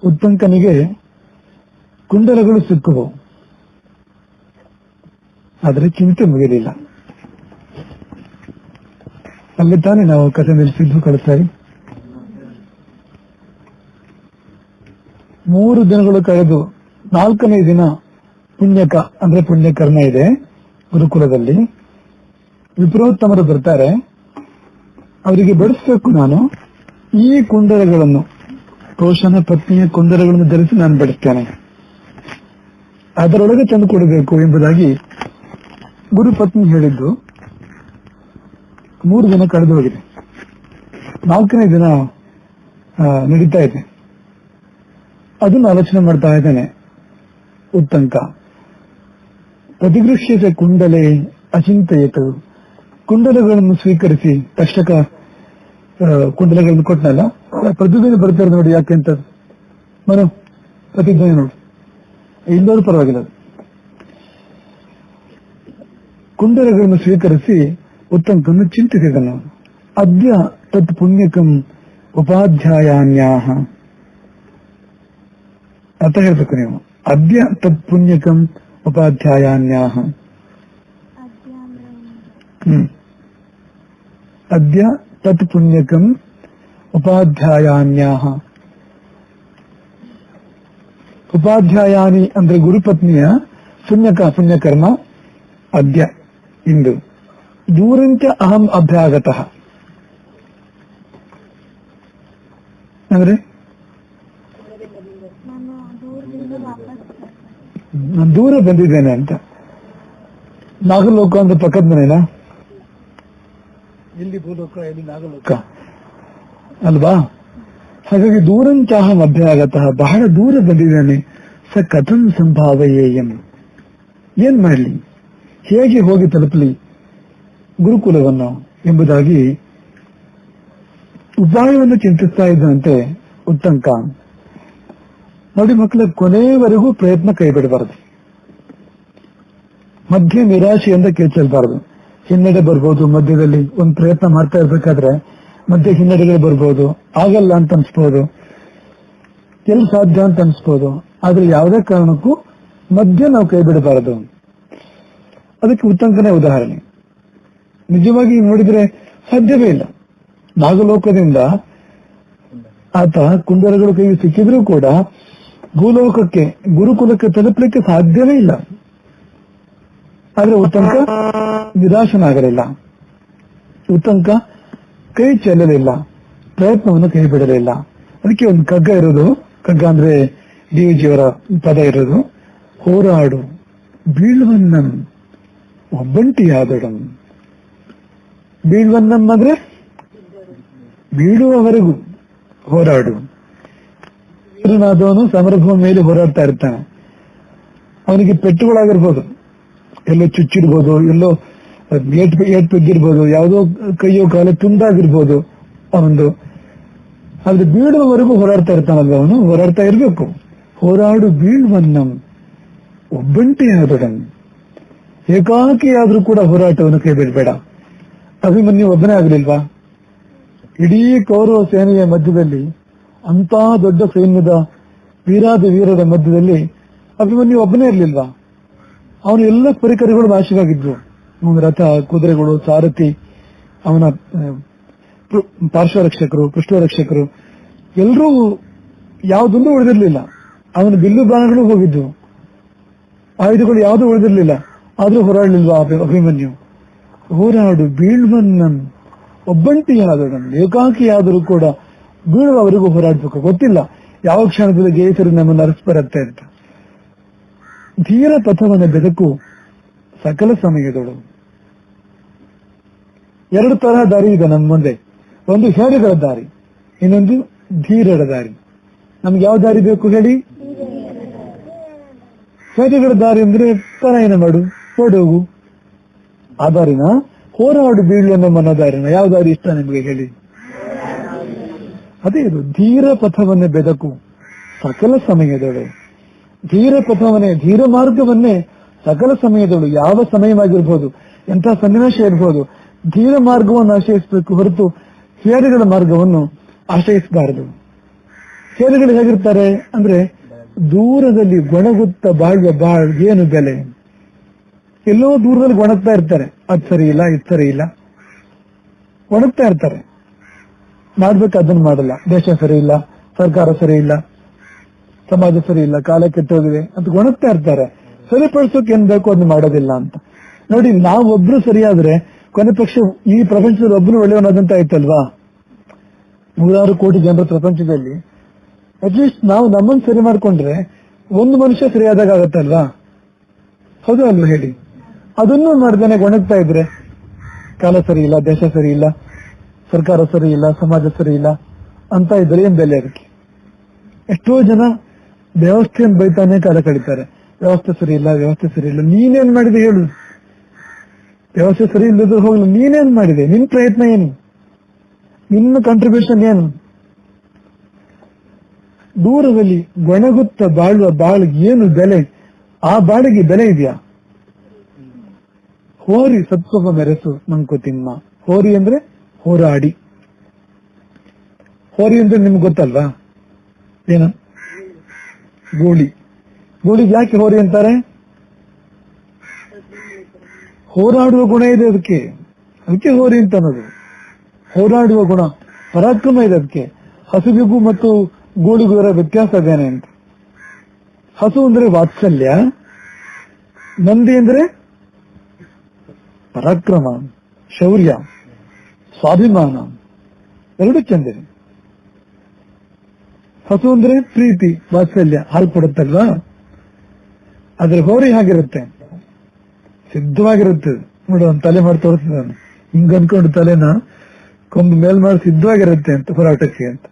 ಉತ್ತಂಕನಿಗೆ ಕುಂಡಲಗಳು ಸಿಕ್ಕುವು, ಆದರೆ ಚಿಂತೆ ಮುಗಿಲಿಲ್ಲ. ಅಲ್ಲಿ ತಾನೇ ನಾವು ಕಥೆ ನಿಲ್ಲಿಸಿದ್ದು ಕಳಿಸ್ತಾಯಿ. 3 ದಿನಗಳು ಕಳೆದು 4ನೇ ದಿನ ಪುಣ್ಯಕ ಅಂದ್ರೆ ಪುಣ್ಯಕರ್ಮ ಇದೆ ಗುರುಕುಲದಲ್ಲಿ. ವಿಪ್ರೋತ್ತಮರು ಬರ್ತಾರೆ, ಅವರಿಗೆ ಬಡಿಸಬೇಕು. ನಾನು ಈ ಕುಂಡಲಗಳನ್ನು, ಪೋಷಣ ಪತ್ನಿಯ ಕುಂಡಲಗಳನ್ನು ಧರಿಸಿ ನಾನು ಬಡಿಸ್ತೇನೆ, ಅದರೊಳಗೆ ತಂದು ಕೊಡಬೇಕು ಎಂಬುದಾಗಿ ಗುರುಪತ್ನಿ ಹೇಳಿದ್ದು. 3 ದಿನ ಕಳೆದು ಹೋಗಿದೆ. 4ನೇ ದಿನ ನಡೀತಾ ಇದೆ. ಅದನ್ನು ಆಲೋಚನೆ ಮಾಡ್ತಾ ಇದ್ದೇನೆ ಉತ್ತಂಕ. ಪ್ರತಿಗೃಹ್ಯತೆ ಕುಂಡಲೆ ಅಚಿಂತೆಯತು. ಕುಂಡಲಗಳನ್ನು ಸ್ವೀಕರಿಸಿ ತಕ್ಷಕ ಕುಂಡಲಗಳನ್ನು ಕೊಟ್ಟನಲ್ಲ, ಪ್ರತಿಧ್ವನಿ ಬರ್ತಾರೆ ನೋಡಿ. ಯಾಕೆ ಅಂತ ಮನು ಪ್ರತಿಧ್ವನಿ ನೋಡಿ, ಇಲ್ಲೋರು ಪರವಾಗಿಲ್ಲ. ಕುಂಡಲಗಳನ್ನು ಸ್ವೀಕರಿಸಿ ಉತ್ತಂಕನ್ನು ಚಿಂತಿಸಿದನು. ಅದ್ಯ ತತ್ ಪುಣ್ಯಕಂ ಉಪಾಧ್ಯಾಯಾನ್ಯಾಹ. ಅರ್ಥ ಹೇಳ್ಬೇಕು ನೀವು. ಅದ್ಯ ತತ್ ಪುಣ್ಯಕಂ ಉಪಾಧ್ಯಾಯಾನ್ಯಾಹ. ಅದ್ಯ ತತ್ ಪುಣ್ಯಕಂ ಉಪಾಧ್ಯಾಯಾನ್ಯಾಹ. ಉಪಾಧ್ಯಾಯಾನಿ ಅಂದ್ರೆ ಗುರುಪತ್ನಿಯ ಪುಣ್ಯಕರ್ಮ ಅದ್ಯ ಇಂದು. ದೂರಂಚ ಅಹಂ ಅಭ್ಯಾಗತಃ ಅಂದ್ರೆ ನಾನು ದೂರ ಬಂದಿದ್ದೇನೆ ಅಂತ. ನಾಗಲೋಕ ಅಂದ್ರೆ ಪಕ್ಕದ ಮನೇನಾ? ಎಲ್ಲಿ ಭೂಲೋಕ, ಎಲ್ಲಿ ನಾಗಲೋಕ ಅಲ್ವಾ? ಹಾಗಾಗಿ ದೂರಂಚಾಹಂ ಅಭ್ಯಾಗತಃ, ಬಹಳ ದೂರ ಬಂದಿದ್ದೇನೆ. ಸ ಕಥಂ ಸಂಭಾವಯೇಯಂ, ಏನ್ ಮಾಡಲಿ, ಹೇಗೆ ಹೋಗಿ ತಲುಪಲಿ ಗುರುಕುಲವನ್ನು ಎಂಬುದಾಗಿ ಉಪಾಯವನ್ನು ಚಿಂತಿಸ್ತಾ ಇದ್ದಂತೆ ಉತ್ತಂಕ. ನೋಡಿ ಮಕ್ಕಳ, ಕೊನೆಯವರೆಗೂ ಪ್ರಯತ್ನ ಕೈ ಬಿಡಬಾರದು, ಮಧ್ಯೆ ನಿರಾಶೆಯಿಂದ ಕೇಳ್ಬಾರದು. ಹಿನ್ನಡೆ ಬರ್ಬೋದು, ಮಧ್ಯದಲ್ಲಿ ಒಂದು ಪ್ರಯತ್ನ ಮಾಡ್ತಾ ಇರ್ಬೇಕಾದ್ರೆ ಮಧ್ಯೆ ಹಿನ್ನಡೆಗಳು ಬರ್ಬೋದು, ಆಗಲ್ಲ ಅಂತ ಅನ್ಸ್ಬೋದು, ಎಲ್ಲಿ ಸಾಧ್ಯ ಅಂತ ಅನ್ಸ್ಬೋದು. ಆದ್ರೆ ಯಾವುದೇ ಕಾರಣಕ್ಕೂ ಮಧ್ಯೆ ನಾವು ಕೈ ಬಿಡಬಾರದು. ಅದಕ್ಕೆ ಉತ್ತಂಕನೇ ಉದಾಹರಣೆ. ನಿಜವಾಗಿ ನೋಡಿದ್ರೆ ಸಾಧ್ಯವೇ ಇಲ್ಲ. ನಾಗಲೋಕದಿಂದ ಆತ ಕುಂಡಲಗಳು ಕೈ ಸಿಕ್ಕಿದ್ರೂ ಕೂಡ ಭೂಲೋಕಕ್ಕೆ, ಗುರುಕುಲಕ್ಕೆ ತಲುಪಲಿಕ್ಕೆ ಸಾಧ್ಯವೇ ಇಲ್ಲ. ಆದ್ರೆ ಉತ್ತಂಕ ನಿರಾಶನಾಗಲಿಲ್ಲ. ಉತ್ತಂಕ ಕೈ ಚೆಲ್ಲಲಿಲ್ಲ, ಪ್ರಯತ್ನವನ್ನು ಕೈ ಬಿಡಲಿಲ್ಲ. ಅದಕ್ಕೆ ಒಂದು ಕಗ್ಗ ಇರೋದು, ಕಗ್ಗ ಅಂದ್ರೆ ಡಿವಿಜಿಯವರ ಪದ ಇರೋದು, ಹೋರಾಡು ಬೀಳ್ವನ್ನಂ ಒಬ್ಬಂಟಿಯಾದಡಂ. ಬೀಳ್ವನ್ನಂ ಅಂದ್ರೆ ಬೀಳುವವರೆಗೂ ಹೋರಾಡು. ವೀರನಾದವನು ಸಮರಭೂಮಿ ಮೇಲೆ ಹೋರಾಡ್ತಾ ಇರ್ತಾನೆ. ಅವನಿಗೆ ಪೆಟ್ಟುಗಳಾಗಿರ್ಬೋದು, ಎಲ್ಲೋ ಚುಚ್ಚಿರ್ಬೋದು, ಎಲ್ಲೋ ಏಟ್ ಬಿದ್ದಿರ್ಬೋದು, ಯಾವುದೋ ಕೈಯೋ ಕಾಲ ತುಂಡಾಗಿರ್ಬೋದು ಅವನದು. ಆದ್ರೆ ಬೀಳುವವರೆಗೂ ಹೋರಾಡ್ತಾ ಇರ್ತಾನಲ್ವ, ಅವನು ಹೋರಾಡ್ತಾ ಇರ್ಬೇಕು. ಹೋರಾಡು ಬೀಳ್ವನ್ನಂ ಒಬ್ಬಂಟಿಯಾದಡಂ. ಏಕಾಕಿಯಾದ್ರೂ ಕೂಡ ಹೋರಾಟವನ್ನು ಕೈ ಬಿಡಬೇಡ. ಅಭಿಮನ್ಯು ಒಬ್ಬನೇ ಆಗಲಿಲ್ವಾ? ಇಡೀ ಕೌರವ ಸೇನೆಯ ಮಧ್ಯದಲ್ಲಿ, ಅಂತ ದೊಡ್ಡ ಸೈನ್ಯದ ವೀರಾದಿ ವೀರರ ಮಧ್ಯದಲ್ಲಿ ಅಭಿಮನ್ಯು ಒಬ್ಬನೇ ಇರಲಿಲ್ವಾ? ಅವನು ಎಲ್ಲ ಪರಿಕರಗಳು ನಾಶವಾಗಿದ್ವು. ಅವನ ರಥ, ಕುದುರೆಗಳು, ಸಾರಥಿ, ಅವನ ಪಾರ್ಶ್ವರಕ್ಷಕರು, ಪೃಷ್ಠರಕ್ಷಕರು ಎಲ್ಲರೂ ಯಾವುದೊಂದು ಉಳಿದಿರಲಿಲ್ಲ. ಅವನ ಬಿಲ್ಲು ಬಾಣಗಳು ಹೋಗಿದ್ವು, ಆಯುಧಗಳು ಯಾವುದೂ ಉಳಿದಿರಲಿಲ್ಲ. ಆದ್ರೂ ಹೋರಾಡಲಿಲ್ವಾ ಅಭಿಮನ್ಯು? ಹೋರಾಡು ಬೀಳ್ವನ್ನಂ ಒಬ್ಬಂಟಿಯಾದಡಂ. ಏಕಾಕಿಯಾದರೂ ಕೂಡ ಬೀಳುವವರೆಗೂ ಹೋರಾಡಬೇಕು. ಗೊತ್ತಿಲ್ಲ ಯಾವ ಕ್ಷಣದಲ್ಲಿ ಗೇಸರು ನಮ್ಮನ್ನು ಅರಸ್ಬರುತ್ತೆ ಅಂತ. ಧೀರ ಪಥವನ್ನ ಬೆದಕು ಸಕಲ ಸಮಯದಳು. 2 ತರಹ ದಾರಿ ಇದೆ ನಮ್ಮ ಮುಂದೆ. ಒಂದು ಹೇಡಿಗಳ ದಾರಿ, ಇನ್ನೊಂದು ಧೀರರ ದಾರಿ. ನಮ್ಗೆ ಯಾವ ದಾರಿ ಬೇಕು ಹೇಳಿ? ಹೇಡಿಗಳ ದಾರಿ ಅಂದ್ರೆ ಪಲಾಯನ ಮಾಡು, ಓಡೋಗು, ಆ ದಾರಿನ. ಹೋರಾಡು ಬೀಳುವ ಅನ್ನೋ ದಾರಿನ, ಯಾವ ದಾರಿ ಇಷ್ಟ ನಿಮಗೆ ಹೇಳಿ? ಅದೇ ಇದು ಧೀರ ಪಥವನ್ನೇ ಬೆದಕು ಸಕಲ ಸಮಯದಳು. ಧೀರ ಪಥವನ್ನೇ, ಧೀರ ಮಾರ್ಗವನ್ನೇ ಸಕಲ ಸಮಯದಳು. ಯಾವ ಸಮಯವಾಗಿರ್ಬೋದು, ಎಂಥ ಸನ್ನಿವೇಶ ಇರ್ಬೋದು, ಧೀರ ಮಾರ್ಗವನ್ನು ಆಶ್ರಯಿಸಬೇಕು ಹೊರತು ಹೇಡಿಗಳ ಮಾರ್ಗವನ್ನು ಆಶ್ರಯಿಸಬಾರದು. ಸೇರುಗಳು ಹೇಗಿರ್ತಾರೆ ಅಂದ್ರೆ ದೂರದಲ್ಲಿ ಗೊಣಗುತ್ತ ಬಾಳುವ ಏನು ಬೆಲೆ. ಎಲ್ಲೋ ದೂರದಲ್ಲಿ ಗೊಣಗ್ತಾ ಇರ್ತಾರೆ, ಅದ್ ಸರಿ ಇಲ್ಲ ಇದ್ ಸರಿ ಇಲ್ಲ, ಗೊಣಗ್ತಾ ಇರ್ತಾರೆ. ಮಾಡ್ಬೇಕು ಅದನ್ನ ಮಾಡಲ್ಲ, ದೇಶ ಸರಿ ಇಲ್ಲ, ಸರ್ಕಾರ ಸರಿ ಇಲ್ಲ, ಸಮಾಜ ಸರಿ ಇಲ್ಲ, ಕಾಲ ಕೆಟ್ಟೋಗಿದೆ ಅಂತ ಗೊಣಗ್ತಾ ಇರ್ತಾರೆ. ಸರಿಪಡಿಸೋಕೆ ಏನ್ ಬೇಕು ಅದನ್ನ ಮಾಡೋದಿಲ್ಲ ಅಂತ. ನೋಡಿ, ನಾವೊಬ್ರು ಸರಿಯಾದ್ರೆ ಕೊನೆ ಪಕ್ಷ ಈ ಪ್ರಪಂಚದಲ್ಲಿ ಒಬ್ರು ಒಳ್ಳೆಯವನಾದಂತ ಆಯ್ತಲ್ವಾ. 100 ಕೋಟಿ ಜನರ ಪ್ರಪಂಚದಲ್ಲಿ ಅಟ್ಲೀಸ್ಟ್ ನಾವು ನಮ್ಮನ್ನು ಸರಿ ಮಾಡ್ಕೊಂಡ್ರೆ ಒಂದು ಮನುಷ್ಯ ಸರಿಯಾದಾಗ ಆಗತ್ತಲ್ವಾ, ಹೌದು ಅಲ್ವಾ ಹೇಳಿ. ಅದನ್ನು ಮಾಡ್ದೇನೆ ಗೊಣಗ್ತಾ ಇದ್ರೆ ಕಾಲ ಸರಿ ಇಲ್ಲ, ದೇಶ ಸರಿ ಇಲ್ಲ, ಸರ್ಕಾರ ಸರಿ ಇಲ್ಲ, ಸಮಾಜ ಸರಿ ಇಲ್ಲ ಅಂತ ಇದ್ರೆ ಏನ್ ಬೆಲೆ ಅದಕ್ಕೆ. ಎಷ್ಟೋ ಜನ ವ್ಯವಸ್ಥೆಯನ್ನು ಬೈತಾನೆ ಕಾಲ ಕಳೀತಾರೆ. ವ್ಯವಸ್ಥೆ ಸರಿ ಇಲ್ಲ, ವ್ಯವಸ್ಥೆ ಸರಿ ಇಲ್ಲ. ನೀನೇನ್ ಮಾಡಿದೆ ಹೇಳು? ವ್ಯವಸ್ಥೆ ಸರಿ ಇಲ್ಲದ್ರು ಹೋಗ್ಲಿ, ನೀನೇನ್ ಮಾಡಿದೆ? ನಿನ್ ಪ್ರಯತ್ನ ಏನು? ನಿನ್ನ ಕಾಂಟ್ರಿಬ್ಯೂಷನ್ ಏನು? ದೂರದಲ್ಲಿ ಗೊಣಗುತ್ತ ಬಾಳುವ ಬಾಳಿಗೆ ಏನು ಬೆಲೆ? ಆ ಬಾಳಿಗೆ ಬೆಲೆ ಇದೆಯಾ? ಹೋರಿ ಸತ್ವವ ಮೆರೆಸು ಮಂಕುತಿಮ್ಮ. ಹೋರಿ ಅಂದ್ರೆ ಹೋರಾಡಿ. ಹೋರಿ ಅಂದ್ರೆ ನಿಮ್ಗೆ ಗೊತ್ತಲ್ವಾ ಏನ? ಗೂಳಿ. ಗೂಳಿಗೆ ಯಾಕೆ ಹೋರಿ ಅಂತಾರೆ? ಹೋರಾಡುವ ಗುಣ ಇದೆ ಅದಕ್ಕೆ ಹೋರಿ ಅಂತ ಅನ್ನೋದು. ಹೋರಾಡುವ ಗುಣ, ಪರಾಕ್ರಮ ಇದೆ ಅದಕ್ಕೆ. ಹಸುವಿಗೂ ಮತ್ತು ಗೂಳಿಗೂ ಇರೋ ವ್ಯತ್ಯಾಸ ಅದೇನೆ ಅಂತ. ಹಸು ಅಂದ್ರೆ ವಾತ್ಸಲ್ಯ, ನಂದಿ ಅಂದ್ರೆ ಪರಾಕ್ರಮ, ಶೌರ್ಯ, ಸ್ವಾಭಿಮಾನ, ಎರಡು ಚಂದಿದೆ. ಹಸು ಅಂದ್ರೆ ಪ್ರೀತಿ, ವಾತ್ಸಲ್ಯ, ಹಾಲು ಕೊಡುತ್ತಲ್ವಾ. ಆದ್ರೆ ಹೋರಿ ಹಾಗಿರುತ್ತೆ, ಸಿದ್ಧವಾಗಿರುತ್ತೆ. ನೋಡು, ಒಂದು ತಲೆ ಮಾಡಿ ತೋರಿಸಿದ, ಹಿಂಗ ಅನ್ಕೊಂಡು ತಲೆನ ಕೊಂಬು ಮೇಲ್ ಮಾಡಿ ಸಿದ್ಧವಾಗಿರುತ್ತೆ ಅಂತ ಹೋರಾಟಕ್ಕೆ ಅಂತ.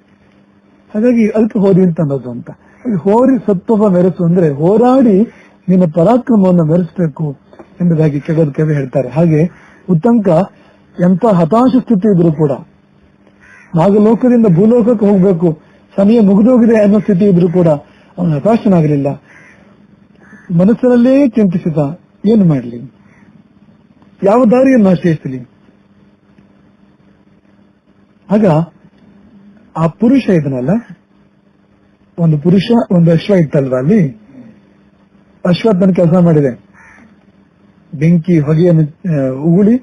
ಹಾಗಾಗಿ ಅದಕ್ಕೆ ಹೋರಿ ಅಂತ ಅನ್ನೋದು ಅಂತ. ಹೋರಿ ಸತ್ವವ ಮೆರೆಸು ಅಂದ್ರೆ ಹೋರಾಡಿ ನಿನ್ನ ಪರಾಕ್ರಮವನ್ನು ಮೆರೆಸಬೇಕು ಎಂಬುದಾಗಿ ಕೆಗದ ಕವಿ ಹೇಳ್ತಾರೆ. ಹಾಗೆ ಉತ್ತಂಕ ಎಂತ ಹತಾಶ ಸ್ಥಿತಿ ಇದ್ರು ಕೂಡ, ನಾಗಲೋಕದಿಂದ ಭೂಲೋಕಕ್ಕೆ ಹೋಗ್ಬೇಕು, ಸಮಯ ಮುಗಿದೋಗಿದೆ ಅನ್ನೋ ಸ್ಥಿತಿ ಇದ್ರು ಕೂಡ ಅವನು ಹತಾಶನಾಗಲಿಲ್ಲ. ಮನಸ್ಸಿನಲ್ಲೇ ಚಿಂತಿಸಿದ, ಏನು ಮಾಡಲಿ, ಯಾವ ದಾರಿಯನ್ನು ಆಶ್ರಯಿಸಲಿ. ಆಗ ಆ ಪುರುಷ ಇದನ್ನಲ್ಲ, ಒಂದು ಪುರುಷ ಒಂದು ಅಶ್ವ ಇತ್ತಲ್ವಾ, ಅಲ್ಲಿ ಅಶ್ವ ತನ್ನ ಕೆಲಸ ಮಾಡಿದೆ. ಬೆಂಕಿ ಹೊಗೆಯನ್ನು ಉಗುಳಿ